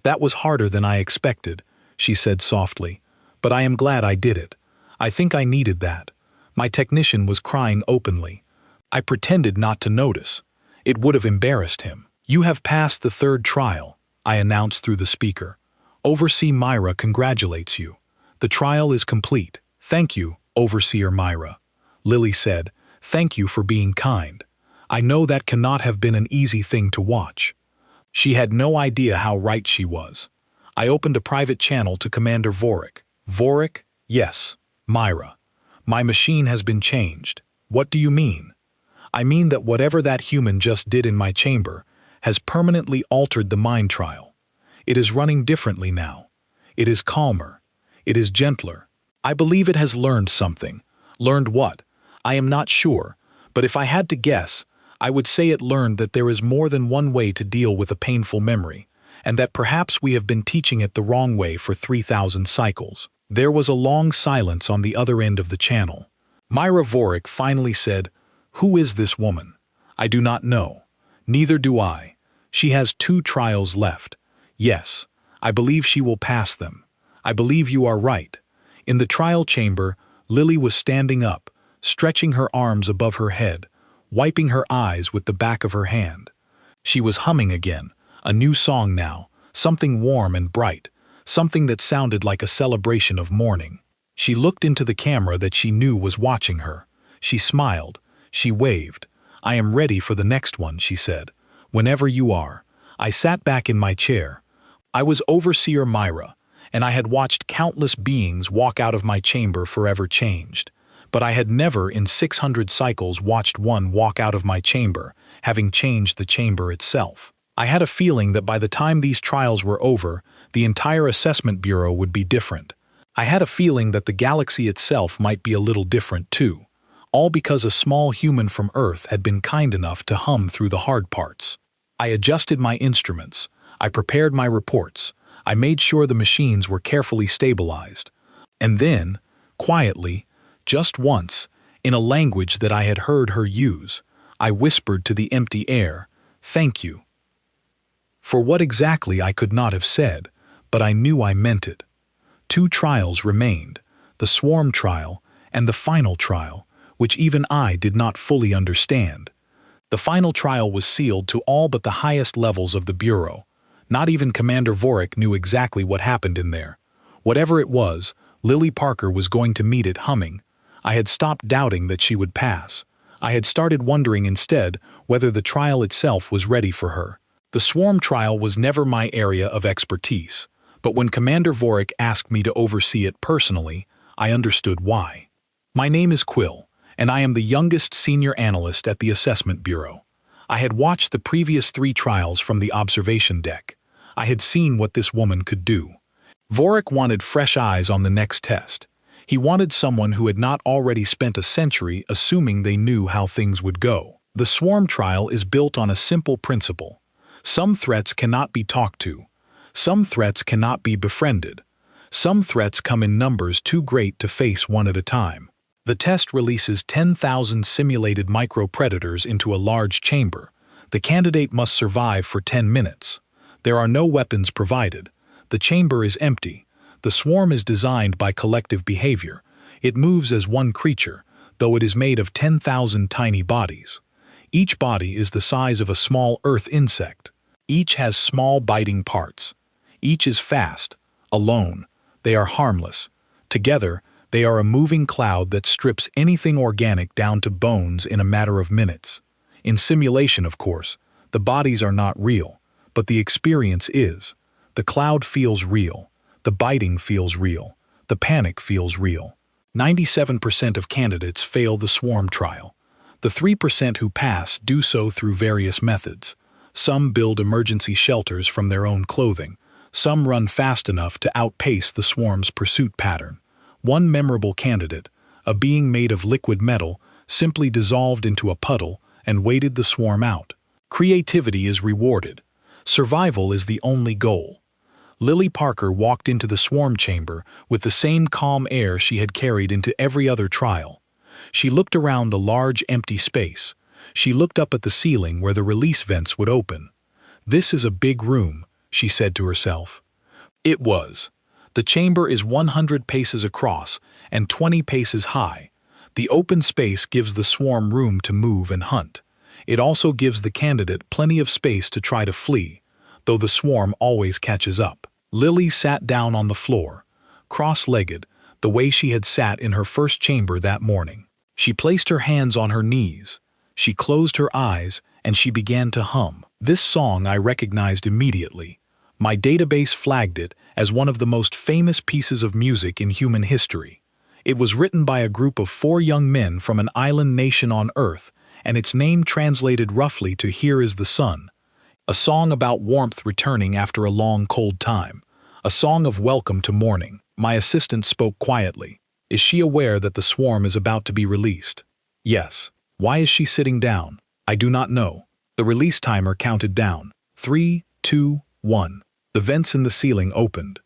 "That was harder than I expected," she said softly, "but I am glad I did it. I think I needed that." My technician was crying openly. I pretended not to notice. It would have embarrassed him. "You have passed the 3rd trial," I announced through the speaker. "Overseer Myra congratulates you. The trial is complete." "Thank you, Overseer Myra," Lily said. "Thank you for being kind. I know that cannot have been an easy thing to watch." She had no idea how right she was. I opened a private channel to Commander Vorik. "Vorik, yes, Myra. My machine has been changed." "What do you mean?" "I mean that whatever that human just did in my chamber has permanently altered the mind trial. It is running differently now. It is calmer. It is gentler. I believe it has learned something. Learned what? I am not sure, but if I had to guess, I would say it learned that there is more than one way to deal with a painful memory, and that perhaps we have been teaching it the wrong way for 3,000 cycles." There was a long silence on the other end of the channel. Myra Vorik finally said, "Who is this woman?" "I do not know. Neither do I. She has 2 trials left. Yes, I believe she will pass them. I believe you are right. In the trial chamber, Lily was standing up, stretching her arms above her head, wiping her eyes with the back of her hand. She was humming again, a new song now, something warm and bright, something that sounded like a celebration of morning. She looked into the camera that she knew was watching her. She smiled. She waved. "I am ready for the next one," she said. "Whenever you are." I sat back in my chair. I was Overseer Myra, and I had watched countless beings walk out of my chamber forever changed. But I had never in 600 cycles watched one walk out of my chamber, having changed the chamber itself. I had a feeling that by the time these trials were over, the entire assessment bureau would be different. I had a feeling that the galaxy itself might be a little different too, all because a small human from Earth had been kind enough to hum through the hard parts. I adjusted my instruments. I prepared my reports. I made sure the machines were carefully stabilized. And then, quietly, just once, in a language that I had heard her use, I whispered to the empty air, "Thank you." For what exactly I could not have said, but I knew I meant it. 2 trials remained, the swarm trial and the final trial, which even I did not fully understand. The final trial was sealed to all but the highest levels of the Bureau. Not even Commander Vorik knew exactly what happened in there. Whatever it was, Lily Parker was going to meet it humming. I had stopped doubting that she would pass. I had started wondering instead whether the trial itself was ready for her. The swarm trial was never my area of expertise, but when Commander Vorik asked me to oversee it personally, I understood why. My name is Quill, and I am the youngest senior analyst at the Assessment Bureau. I had watched the previous 3 trials from the observation deck. I had seen what this woman could do. Vorik wanted fresh eyes on the next test. He wanted someone who had not already spent a century assuming they knew how things would go. The swarm trial is built on a simple principle. Some threats cannot be talked to. Some threats cannot be befriended. Some threats come in numbers too great to face one at a time. The test releases 10,000 simulated micro-predators into a large chamber. The candidate must survive for 10 minutes. There are no weapons provided. The chamber is empty. The swarm is designed by collective behavior. It moves as one creature, though it is made of 10,000 tiny bodies. Each body is the size of a small earth insect. Each has small biting parts. Each is fast. Alone, they are harmless. Together, they are a moving cloud that strips anything organic down to bones in a matter of minutes. In simulation, of course, the bodies are not real, but the experience is. The cloud feels real. The biting feels real. The panic feels real. 97% of candidates fail the swarm trial. The 3% who pass do so through various methods. Some build emergency shelters from their own clothing. Some run fast enough to outpace the swarm's pursuit pattern. One memorable candidate, a being made of liquid metal, simply dissolved into a puddle and waited the swarm out. Creativity is rewarded. Survival is the only goal. Lily Parker walked into the swarm chamber with the same calm air she had carried into every other trial. She looked around the large empty space. She looked up at the ceiling where the release vents would open. "This is a big room," she said to herself. It was. The chamber is 100 paces across and 20 paces high. The open space gives the swarm room to move and hunt. It also gives the candidate plenty of space to try to flee, though the swarm always catches up. Lily sat down on the floor, cross-legged, the way she had sat in her first chamber that morning. She placed her hands on her knees. She closed her eyes and she began to hum. This song I recognized immediately. My database flagged it as one of the most famous pieces of music in human history. It was written by a group of 4 young men from an island nation on Earth, and its name translated roughly to "Here is the Sun." A song about warmth returning after a long cold time. A song of welcome to morning. My assistant spoke quietly. "Is she aware that the swarm is about to be released?" "Yes." "Why is she sitting down?" "I do not know." The release timer counted down. 3, 2, 1. The vents in the ceiling opened.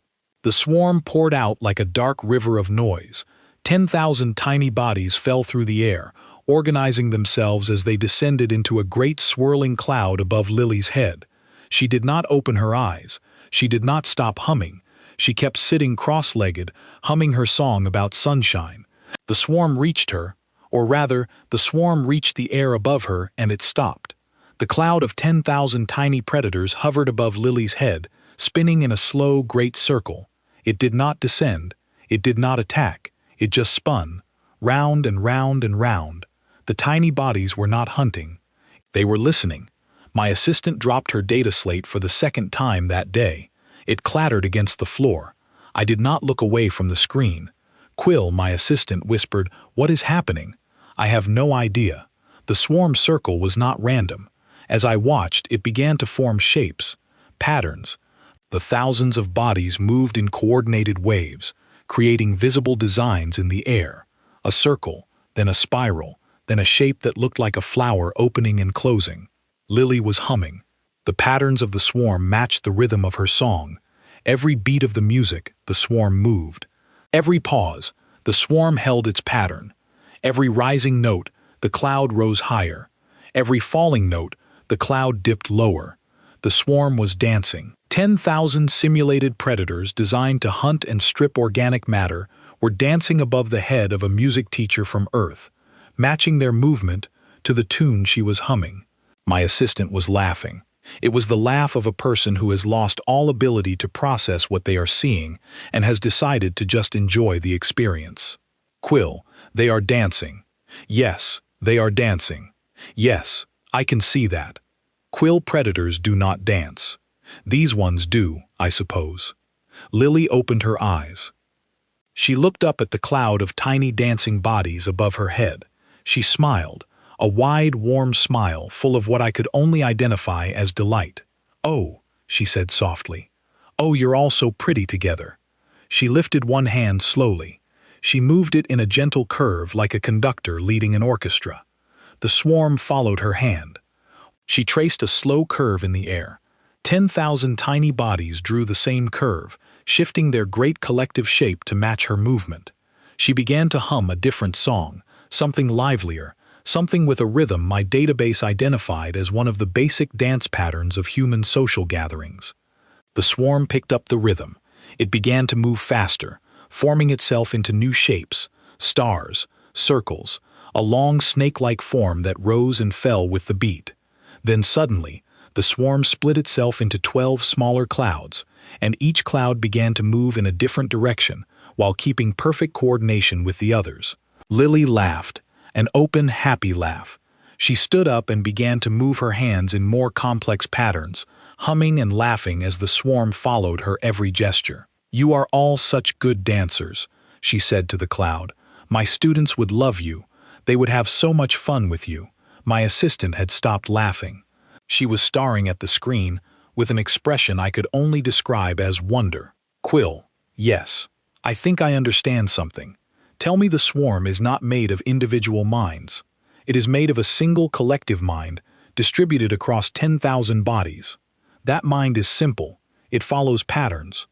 The swarm poured out like a dark river of noise. 10,000 tiny bodies fell through the air, organizing themselves as they descended into a great swirling cloud above Lily's head. She did not open her eyes. She did not stop humming. She kept sitting cross-legged, humming her song about sunshine. The swarm reached her, or rather, the swarm reached the air above her and it stopped. The cloud of 10,000 tiny predators hovered above Lily's head, spinning in a slow, great circle. It did not descend. It did not attack. It just spun, round and round and round. The tiny bodies were not hunting. They were listening. My assistant dropped her data slate for the second time that day. It clattered against the floor. I did not look away from the screen. Quill, my assistant, whispered, "What is happening?" I have no idea. The swarm circle was not random. As I watched, it began to form shapes, patterns. The thousands of bodies moved in coordinated waves, creating visible designs in the air. A circle, then a spiral, then a shape that looked like a flower opening and closing. Lily was humming. The patterns of the swarm matched the rhythm of her song. Every beat of the music, the swarm moved. Every pause, the swarm held its pattern. Every rising note, the cloud rose higher. Every falling note, the cloud dipped lower. The swarm was dancing. 10,000 simulated predators designed to hunt and strip organic matter were dancing above the head of a music teacher from Earth, matching their movement to the tune she was humming. My assistant was laughing. It was the laugh of a person who has lost all ability to process what they are seeing and has decided to just enjoy the experience. Quill, they are dancing. Yes, they are dancing. Yes, I can see that. Quill predators do not dance. These ones do, I suppose. Lily opened her eyes. She looked up at the cloud of tiny dancing bodies above her head. She smiled, a wide, warm smile full of what I could only identify as delight. "Oh," she said softly. "Oh, you're all so pretty together." She lifted one hand slowly. She moved it in a gentle curve like a conductor leading an orchestra. The swarm followed her hand. She traced a slow curve in the air. 10,000 tiny bodies drew the same curve, shifting their great collective shape to match her movement. She began to hum a different song, something livelier, something with a rhythm my database identified as one of the basic dance patterns of human social gatherings. The swarm picked up the rhythm. It began to move faster, forming itself into new shapes, stars, circles, a long snake-like form that rose and fell with the beat. Then suddenly, the swarm split itself into 12 smaller clouds, and each cloud began to move in a different direction while keeping perfect coordination with the others. Lily laughed, an open, happy laugh. She stood up and began to move her hands in more complex patterns, humming and laughing as the swarm followed her every gesture. "You are all such good dancers," she said to the cloud. "My students would love you. They would have so much fun with you." My assistant had stopped laughing. She was staring at the screen with an expression I could only describe as wonder. "Quill, yes, I think I understand something. Tell me the swarm is not made of individual minds. It is made of a single collective mind, distributed across 10,000 bodies. That mind is simple. It follows patterns.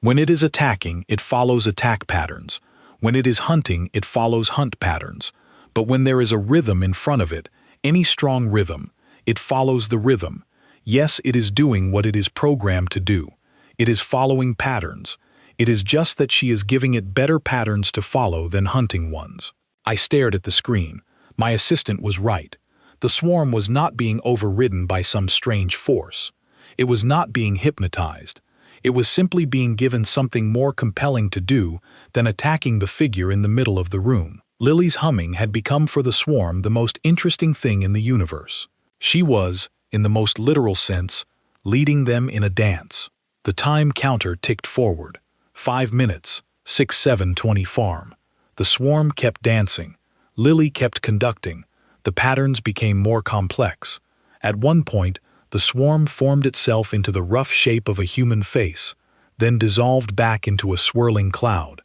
When it is attacking, it follows attack patterns. When it is hunting, it follows hunt patterns. But when there is a rhythm in front of it, any strong rhythm, it follows the rhythm. Yes, it is doing what it is programmed to do. It is following patterns. It is just that she is giving it better patterns to follow than hunting ones." I stared at the screen. My assistant was right. The swarm was not being overridden by some strange force. It was not being hypnotized. It was simply being given something more compelling to do than attacking the figure in the middle of the room. Lily's humming had become for the swarm the most interesting thing in the universe. She was, in the most literal sense, leading them in a dance. The time counter ticked forward. 5 minutes, 6-7-20 farm. The swarm kept dancing. Lily kept conducting. The patterns became more complex. At one point, the swarm formed itself into the rough shape of a human face, then dissolved back into a swirling cloud.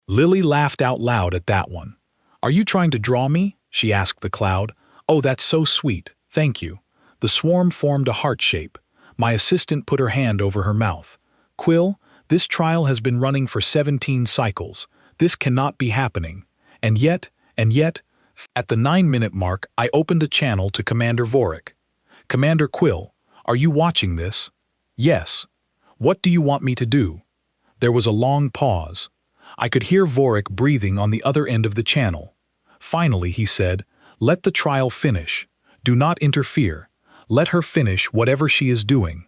Lily laughed out loud at that one. "Are you trying to draw me?" she asked the cloud. "Oh, that's so sweet. Thank you." The swarm formed a heart shape. My assistant put her hand over her mouth. "Quill, this trial has been running for 17 cycles. This cannot be happening. And yet, at the 9-minute mark, I opened a channel to Commander Vorik. "Commander Quill, Are you watching this? Yes. What do you want me to do? There was a long pause. I could hear Vorik breathing on the other end of the channel. Finally, he said, "Let the trial finish. Do not interfere. Let her finish whatever she is doing."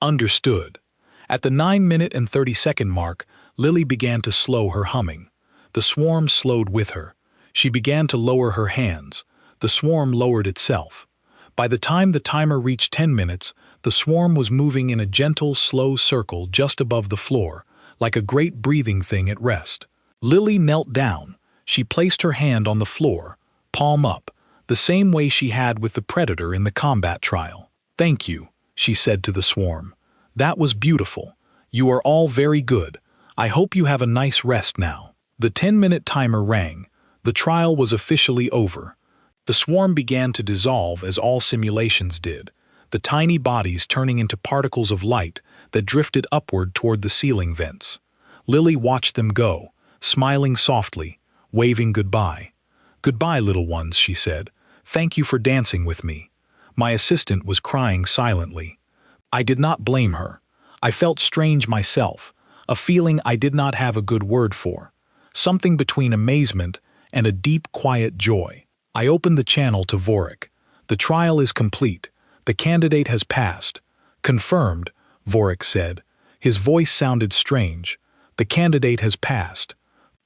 Understood. At the 9-minute and 30-second mark, Lily began to slow her humming. The swarm slowed with her. She began to lower her hands. The swarm lowered itself. By the time the timer reached 10 minutes, the swarm was moving in a gentle, slow circle just above the floor, like a great breathing thing at rest. Lily knelt down. She placed her hand on the floor, palm up, the same way she had with the predator in the combat trial. "Thank you," she said to the swarm. "That was beautiful. You are all very good. I hope you have a nice rest now." The 10-minute timer rang. The trial was officially over. The swarm began to dissolve as all simulations did, the tiny bodies turning into particles of light that drifted upward toward the ceiling vents. Lily watched them go, smiling softly, waving goodbye. "Goodbye, little ones," she said. "Thank you for dancing with me." My assistant was crying silently. I did not blame her. I felt strange myself, a feeling I did not have a good word for. Something between amazement and a deep, quiet joy. I opened the channel to Vorik. "The trial is complete. The candidate has passed." "Confirmed," Vorik said. His voice sounded strange. "The candidate has passed.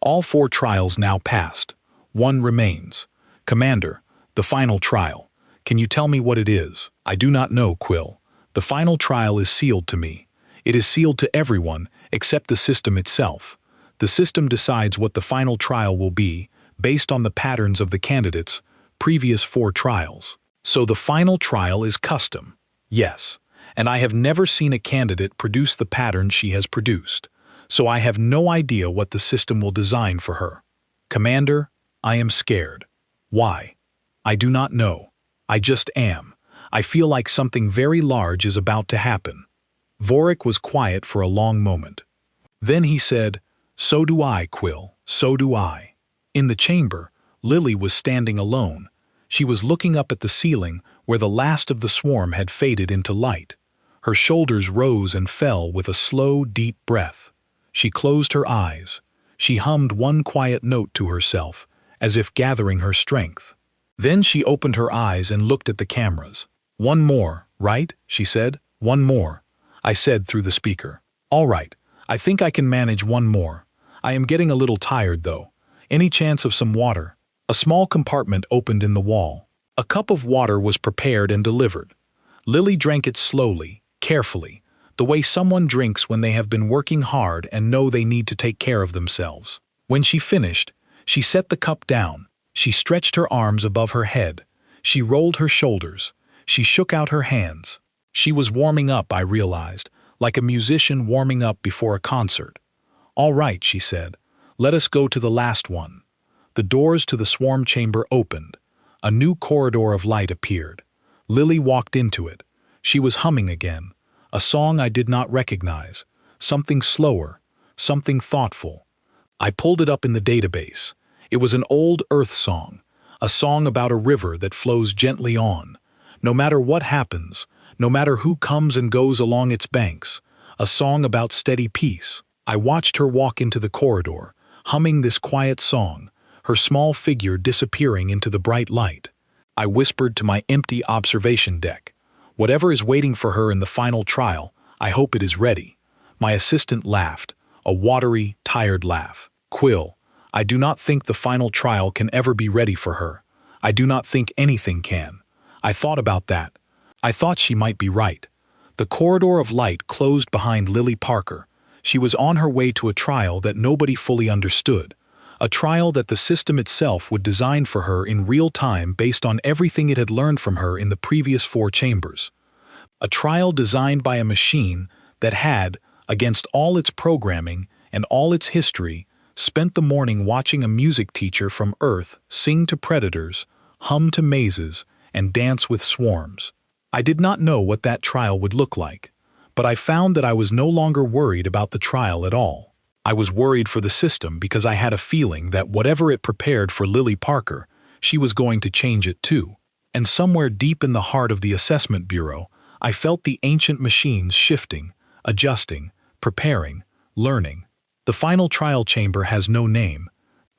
All 4 trials now passed. 1 remains. Commander, the final trial. Can you tell me what it is?" "I do not know, Quill. The final trial is sealed to me. It is sealed to everyone except the system itself. The system decides what the final trial will be, based on the patterns of the candidates' previous 4 trials. So the final trial is custom." "Yes, and I have never seen a candidate produce the pattern she has produced, so I have no idea what the system will design for her. Commander, I am scared." "Why?" "I do not know. I just am. I feel like something very large is about to happen." Vorik was quiet for a long moment. Then he said, "So do I, Quill, so do I." In the chamber, Lily was standing alone. She was looking up at the ceiling where the last of the swarm had faded into light. Her shoulders rose and fell with a slow, deep breath. She closed her eyes. She hummed one quiet note to herself, as if gathering her strength. Then she opened her eyes and looked at the cameras. "One more, right?" she said. "One more," I said through the speaker. "All right, I think I can manage one more. I am getting a little tired, though. Any chance of some water?" A small compartment opened in the wall. A cup of water was prepared and delivered. Lily drank it slowly, carefully, the way someone drinks when they have been working hard and know they need to take care of themselves. When she finished, she set the cup down. She stretched her arms above her head. She rolled her shoulders. She shook out her hands. She was warming up, I realized, like a musician warming up before a concert. "All right," she said. "Let us go to the last one." The doors to the swarm chamber opened. A new corridor of light appeared. Lily walked into it. She was humming again, a song I did not recognize, something slower, something thoughtful. I pulled it up in the database. It was an old Earth song, a song about a river that flows gently on, no matter what happens, no matter who comes and goes along its banks, a song about steady peace. I watched her walk into the corridor, humming this quiet song, her small figure disappearing into the bright light. I whispered to my empty observation deck, "Whatever is waiting for her in the final trial, I hope it is ready." My assistant laughed, a watery, tired laugh. "Quill, I do not think the final trial can ever be ready for her. I do not think anything can." I thought about that. I thought she might be right. The corridor of light closed behind Lily Parker. She was on her way to a trial that nobody fully understood. A trial that the system itself would design for her in real time based on everything it had learned from her in the previous 4 chambers. A trial designed by a machine that had, against all its programming and all its history, spent the morning watching a music teacher from Earth sing to predators, hum to mazes, and dance with swarms. I did not know what that trial would look like, but I found that I was no longer worried about the trial at all. I was worried for the system because I had a feeling that whatever it prepared for Lily Parker, she was going to change it too. And somewhere deep in the heart of the assessment bureau, I felt the ancient machines shifting, adjusting, preparing, learning. The final trial chamber has no name.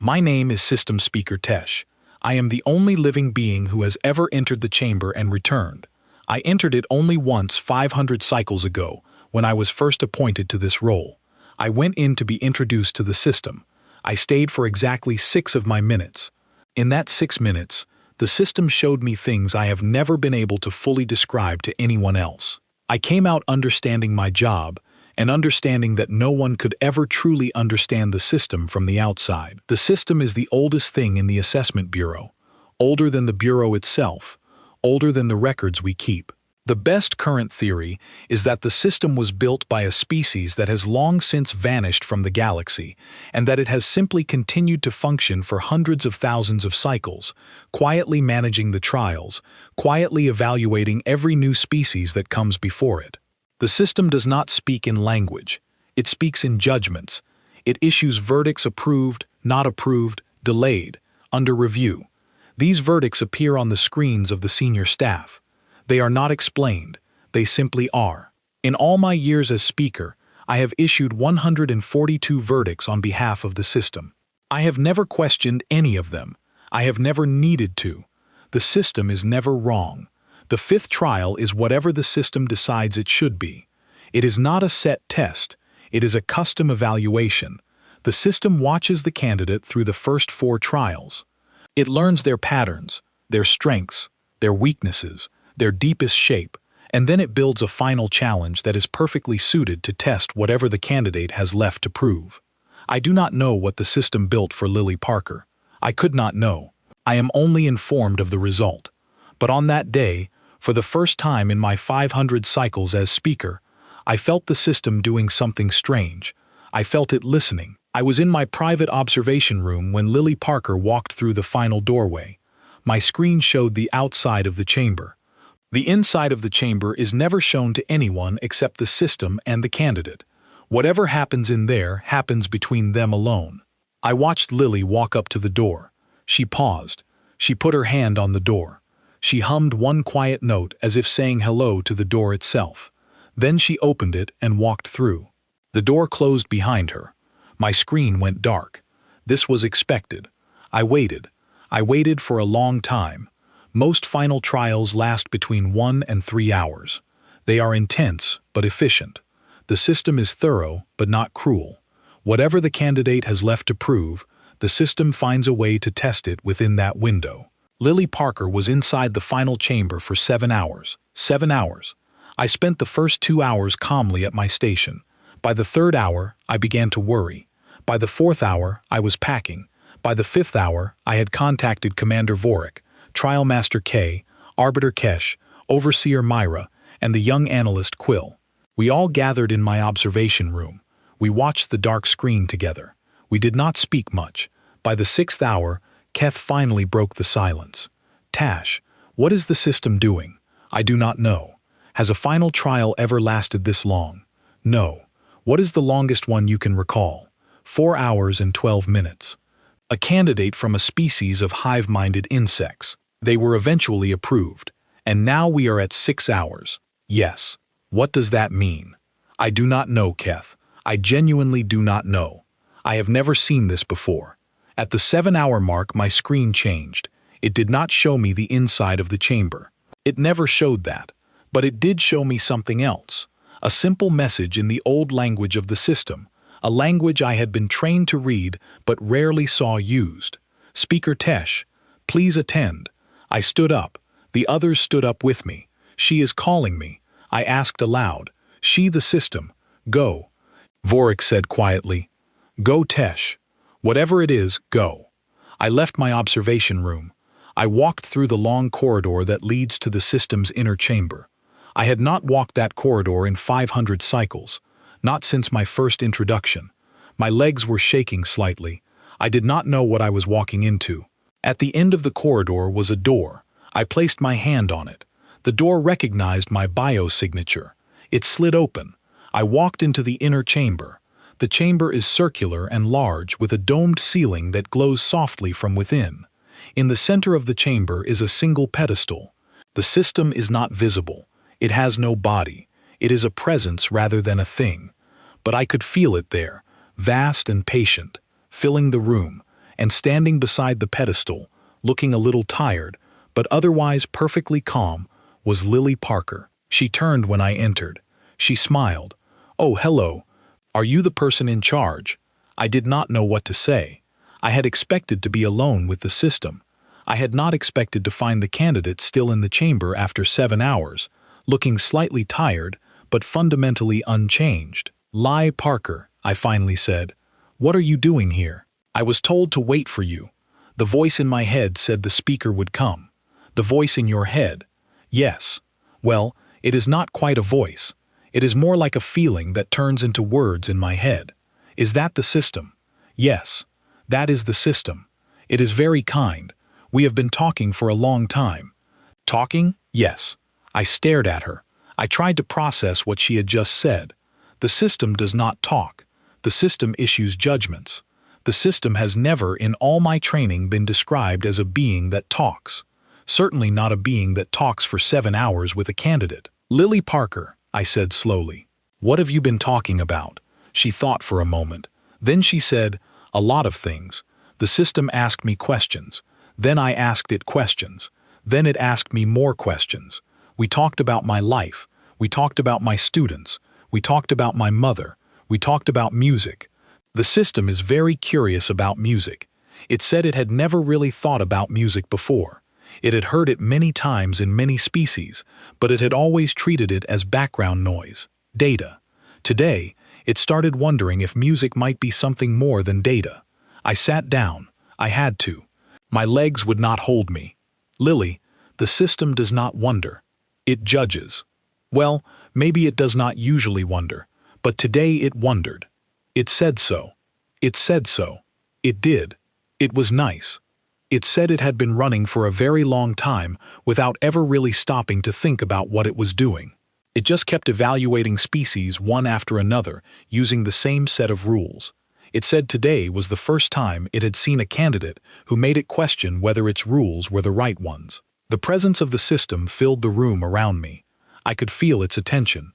My name is System Speaker Tesh. I am the only living being who has ever entered the chamber and returned. I entered it only once 500 cycles ago, when I was first appointed to this role. I went in to be introduced to the system. I stayed for exactly 6 of my minutes. In that 6 minutes, the system showed me things I have never been able to fully describe to anyone else. I came out understanding my job, and understanding that no one could ever truly understand the system from the outside. The system is the oldest thing in the Assessment Bureau, older than the Bureau itself, older than the records we keep. The best current theory is that the system was built by a species that has long since vanished from the galaxy, and that it has simply continued to function for hundreds of thousands of cycles, quietly managing the trials, quietly evaluating every new species that comes before it. The system does not speak in language. It speaks in judgments. It issues verdicts approved, not approved, delayed, under review. These verdicts appear on the screens of the senior staff. They are not explained. They simply are. In all my years as speaker, I have issued 142 verdicts on behalf of the system. I have never questioned any of them. I have never needed to. The system is never wrong. The 5th trial is whatever the system decides it should be. It is not a set test. It is a custom evaluation. The system watches the candidate through the first 4 trials. It learns their patterns, their strengths, their weaknesses, their deepest shape, and then it builds a final challenge that is perfectly suited to test whatever the candidate has left to prove. I do not know what the system built for Lily Parker. I could not know. I am only informed of the result. But on that day, for the first time in my 500 cycles as speaker, I felt the system doing something strange. I felt it listening. I was in my private observation room when Lily Parker walked through the final doorway. My screen showed the outside of the chamber. The inside of the chamber is never shown to anyone except the system and the candidate. Whatever happens in there happens between them alone. I watched Lily walk up to the door. She paused. She put her hand on the door. She hummed one quiet note as if saying hello to the door itself. Then she opened it and walked through. The door closed behind her. My screen went dark. This was expected. I waited. I waited for a long time. Most final trials last between 1 and 3 hours. They are intense but efficient. The system is thorough but not cruel. Whatever the candidate has left to prove, the system finds a way to test it within that window. Lily Parker was inside the final chamber for 7 hours. 7 hours. I spent the first 2 hours calmly at my station. By the 3rd hour, I began to worry. By the 4th hour, I was packing. By the 5th hour, I had contacted Commander Vorik, Trial Master K, Arbiter Kesh, Overseer Myra, and the young analyst Quill. We all gathered in my observation room. We watched the dark screen together. We did not speak much. By the 6th hour, Keth finally broke the silence. Tash, what is the system doing? I do not know. Has a final trial ever lasted this long? No. What is the longest one you can recall? 4 hours and 12 minutes. A candidate from a species of hive-minded insects. They were eventually approved, and now we are at 6 hours. Yes. What does that mean? I do not know, Keth. I genuinely do not know. I have never seen this before. At the 7-hour mark, my screen changed. It did not show me the inside of the chamber. It never showed that. But it did show me something else. A simple message in the old language of the system, a language I had been trained to read but rarely saw used. Speaker Tesh, please attend. I stood up. The others stood up with me. She is calling me. I asked aloud. She the system. Go. Vorik said quietly. Go, Tesh. Whatever it is, go. I left my observation room. I walked through the long corridor that leads to the system's inner chamber. I had not walked that corridor in 500 cycles, not since my first introduction. My legs were shaking slightly. I did not know what I was walking into. At the end of the corridor was a door. I placed my hand on it. The door recognized my biosignature. It slid open. I walked into the inner chamber. The chamber is circular and large with a domed ceiling that glows softly from within. In the center of the chamber is a single pedestal. The system is not visible. It has no body. It is a presence rather than a thing. But I could feel it there, vast and patient, filling the room, and standing beside the pedestal, looking a little tired, but otherwise perfectly calm, was Lily Parker. She turned when I entered. She smiled. "Oh, hello. Are you the person in charge?" I did not know what to say. I had expected to be alone with the system. I had not expected to find the candidate still in the chamber after 7 hours, looking slightly tired, but fundamentally unchanged. "Lily Parker," I finally said. "What are you doing here?" "I was told to wait for you. The voice in my head said the speaker would come." "The voice in your head?" "Yes. Well, it is not quite a voice. It is more like a feeling that turns into words in my head." "Is that the system?" "Yes. That is the system. It is very kind. We have been talking for a long time." "Talking?" "Yes." I stared at her. I tried to process what she had just said. The system does not talk. The system issues judgments. The system has never in all my training been described as a being that talks. Certainly not a being that talks for 7 hours with a candidate. "Lily Parker," I said slowly. "What have you been talking about?" She thought for a moment. Then she said, "A lot of things. The system asked me questions. Then I asked it questions. Then it asked me more questions. We talked about my life. We talked about my students. We talked about my mother. We talked about music. The system is very curious about music. It said it had never really thought about music before. It had heard it many times in many species, but it had always treated it as background noise, data. Today, it started wondering if music might be something more than data. I sat down. I had to. My legs would not hold me. "Lily, the system does not wonder. It judges." "Well, maybe it does not usually wonder, but today it wondered. It said so. It said so. It did. It was nice. It said it had been running for a very long time without ever really stopping to think about what it was doing. It just kept evaluating species one after another using the same set of rules. It said today was the first time it had seen a candidate who made it question whether its rules were the right ones. The presence of the system filled the room around me. I could feel its attention.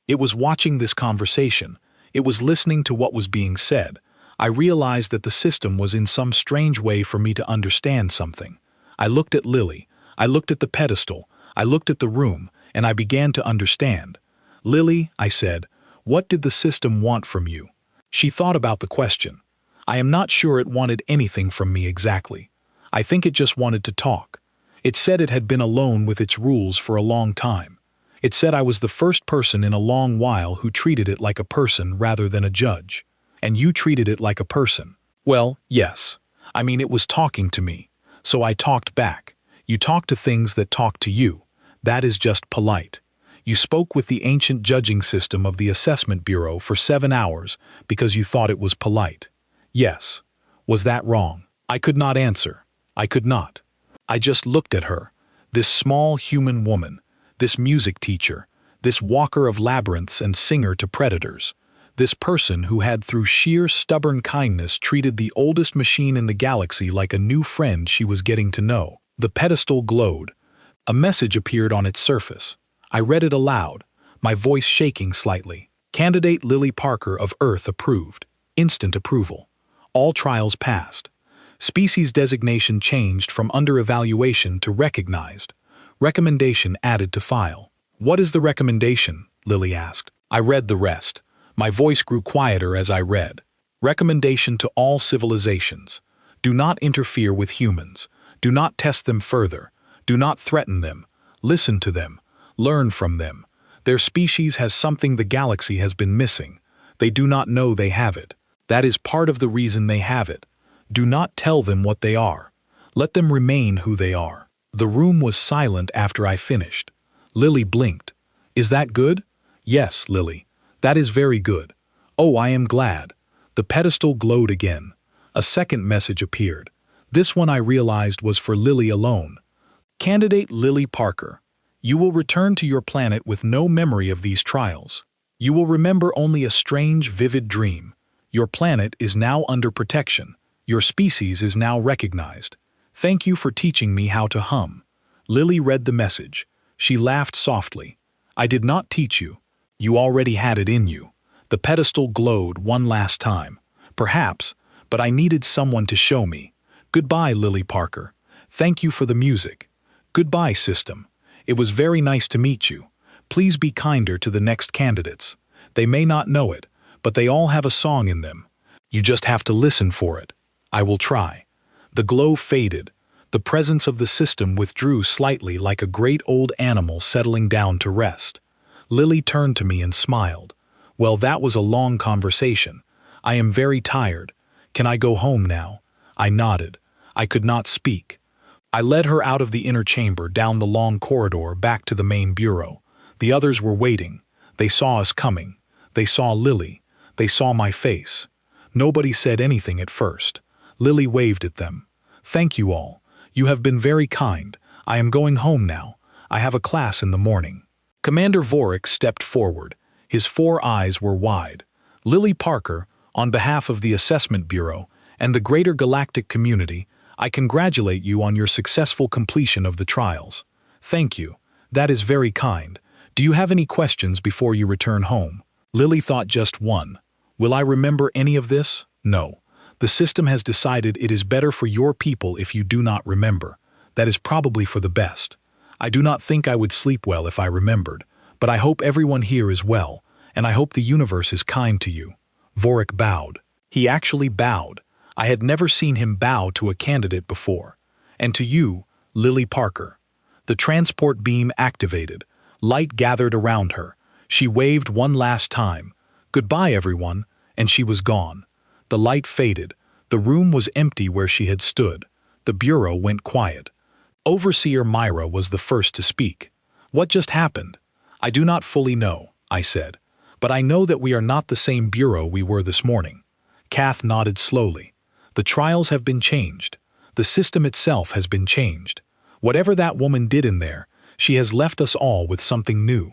It was watching this conversation. It was listening to what was being said. I realized that the system was in some strange way for me to understand something. I looked at Lily. I looked at the pedestal. I looked at the room, and I began to understand. "Lily," I said, "what did the system want from you?" She thought about the question. "I am not sure it wanted anything from me exactly. I think it just wanted to talk. It said it had been alone with its rules for a long time. It said I was the first person in a long while who treated it like a person rather than a judge. And you treated it like a person." "Well, yes. I mean, it was talking to me. So I talked back. You talk to things that talk to you. That is just polite. You spoke with the ancient judging system of the Assessment Bureau for 7 hours because you thought it was polite." "Yes. Was that wrong?" I could not answer. I could not. I just looked at her, this small human woman, this music teacher, this walker of labyrinths and singer to predators, this person who had through sheer stubborn kindness treated the oldest machine in the galaxy like a new friend she was getting to know. The pedestal glowed. A message appeared on its surface. I read it aloud, my voice shaking slightly. "Candidate Lily Parker of Earth approved. Instant approval. All trials passed. Species designation changed from under evaluation to recognized. Recommendation added to file." "What is the recommendation?" Lily asked. I read the rest. My voice grew quieter as I read. "Recommendation to all civilizations. Do not interfere with humans. Do not test them further. Do not threaten them. Listen to them. Learn from them. Their species has something the galaxy has been missing. They do not know they have it. That is part of the reason they have it. Do not tell them what they are. Let them remain who they are." The room was silent after I finished. Lily blinked. "Is that good?" "Yes, Lily. That is very good." "Oh, I am glad." The pedestal glowed again. A second message appeared. This one I realized was for Lily alone. "Candidate Lily Parker, you will return to your planet with no memory of these trials. You will remember only a strange, vivid dream. Your planet is now under protection. Your species is now recognized. Thank you for teaching me how to hum." Lily read the message. She laughed softly. I did not teach you. You already had it in you. The pedestal glowed one last time. Perhaps, but I needed someone to show me. Goodbye, Lily Parker. Thank you for the music. Goodbye, system. It was very nice to meet you. Please be kinder to the next candidates. They may not know it, but they all have a song in them. You just have to listen for it. I will try. The glow faded. The presence of the system withdrew slightly like a great old animal settling down to rest. Lily turned to me and smiled. Well, that was a long conversation. I am very tired. Can I go home now? I nodded. I could not speak. I led her out of the inner chamber down the long corridor back to the main bureau. The others were waiting. They saw us coming. They saw Lily. They saw my face. Nobody said anything at first. Lily waved at them. Thank you all. You have been very kind. I am going home now. I have a class in the morning. Commander Vorik stepped forward. His 4 eyes were wide. Lily Parker, on behalf of the Assessment Bureau and the greater galactic community, I congratulate you on your successful completion of the trials. Thank you. That is very kind. Do you have any questions before you return home? Lily thought just one. Will I remember any of this? No. The system has decided it is better for your people if you do not remember. That is probably for the best. I do not think I would sleep well if I remembered, but I hope everyone here is well, and I hope the universe is kind to you. Vorik bowed. He actually bowed. I had never seen him bow to a candidate before. And to you, Lily Parker. The transport beam activated. Light gathered around her. She waved one last time. Goodbye, everyone, and she was gone. The light faded. The room was empty where she had stood. The bureau went quiet. Overseer Myra was the first to speak. What just happened? I do not fully know, I said. But I know that we are not the same bureau we were this morning. Kath nodded slowly. The trials have been changed. The system itself has been changed. Whatever that woman did in there, she has left us all with something new.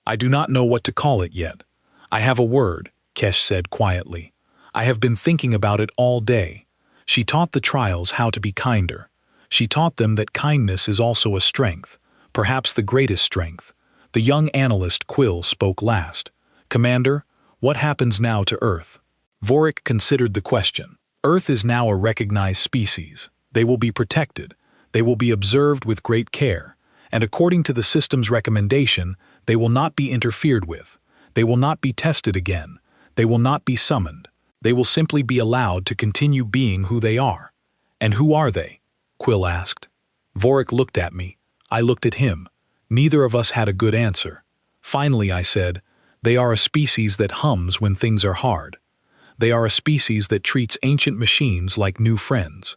I do not know what to call it yet. I have a word, Kesh said quietly. I have been thinking about it all day. She taught the trials how to be kinder. She taught them that kindness is also a strength, perhaps the greatest strength. The young analyst Quill spoke last. Commander, what happens now to Earth? Vorik considered the question. Earth is now a recognized species. They will be protected. They will be observed with great care. And according to the system's recommendation, they will not be interfered with. They will not be tested again. They will not be summoned. They will simply be allowed to continue being who they are. And who are they? Quill asked. Vorik looked at me. I looked at him. Neither of us had a good answer. Finally, I said, they are a species that hums when things are hard. They are a species that treats ancient machines like new friends.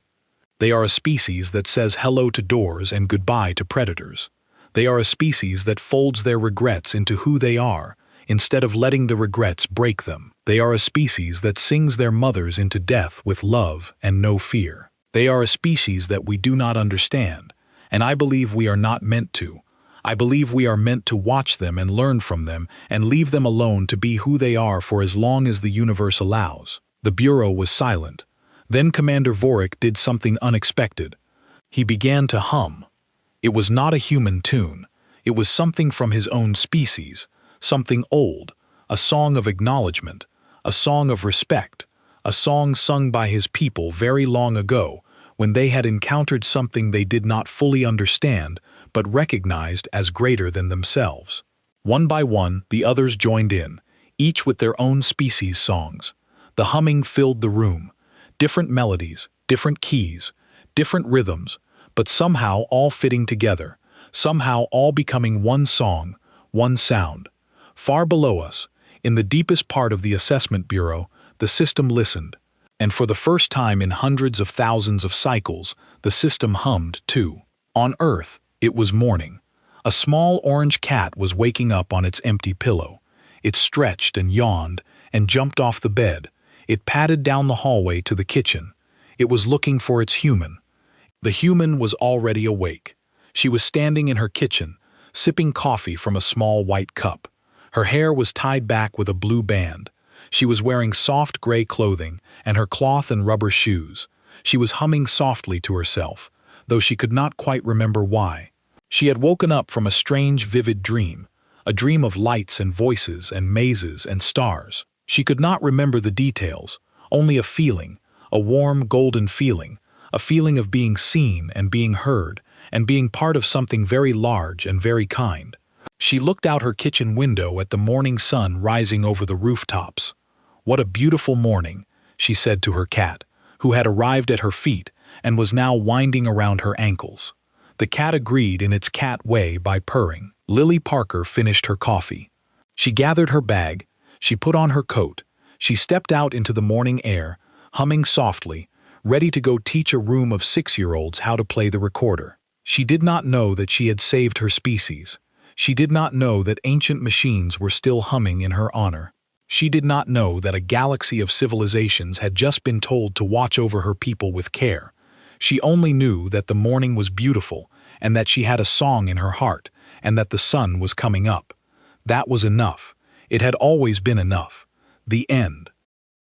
They are a species that says hello to doors and goodbye to predators. They are a species that folds their regrets into who they are, instead of letting the regrets break them. They are a species that sings their mothers into death with love and no fear. They are a species that we do not understand, and I believe we are not meant to. I believe we are meant to watch them and learn from them and leave them alone to be who they are for as long as the universe allows. The Bureau was silent. Then Commander Vorik did something unexpected. He began to hum. It was not a human tune. It was something from his own species, something old, a song of acknowledgement, a song of respect, a song sung by his people very long ago when they had encountered something they did not fully understand but recognized as greater than themselves. One by one, the others joined in, each with their own species songs. The humming filled the room. Different melodies, different keys, different rhythms, but somehow all fitting together, somehow all becoming one song, one sound. Far below us, in the deepest part of the Assessment Bureau, the system listened. And for the first time in hundreds of thousands of cycles, the system hummed too. On Earth, it was morning. A small orange cat was waking up on its empty pillow. It stretched and yawned and jumped off the bed. It padded down the hallway to the kitchen. It was looking for its human. The human was already awake. She was standing in her kitchen, sipping coffee from a small white cup. Her hair was tied back with a blue band. She was wearing soft gray clothing and her cloth and rubber shoes. She was humming softly to herself, though she could not quite remember why. She had woken up from a strange, vivid dream, a dream of lights and voices and mazes and stars. She could not remember the details, only a feeling, a warm, golden feeling, a feeling of being seen and being heard, and being part of something very large and very kind. She looked out her kitchen window at the morning sun rising over the rooftops. "What a beautiful morning," she said to her cat, who had arrived at her feet and was now winding around her ankles. The cat agreed in its cat way by purring. Lily Parker finished her coffee. She gathered her bag, she put on her coat, she stepped out into the morning air, humming softly, ready to go teach a room of 6-year-olds how to play the recorder. She did not know that she had saved her species. She did not know that ancient machines were still humming in her honor. She did not know that a galaxy of civilizations had just been told to watch over her people with care. She only knew that the morning was beautiful and that she had a song in her heart and that the sun was coming up. That was enough. It had always been enough. The end.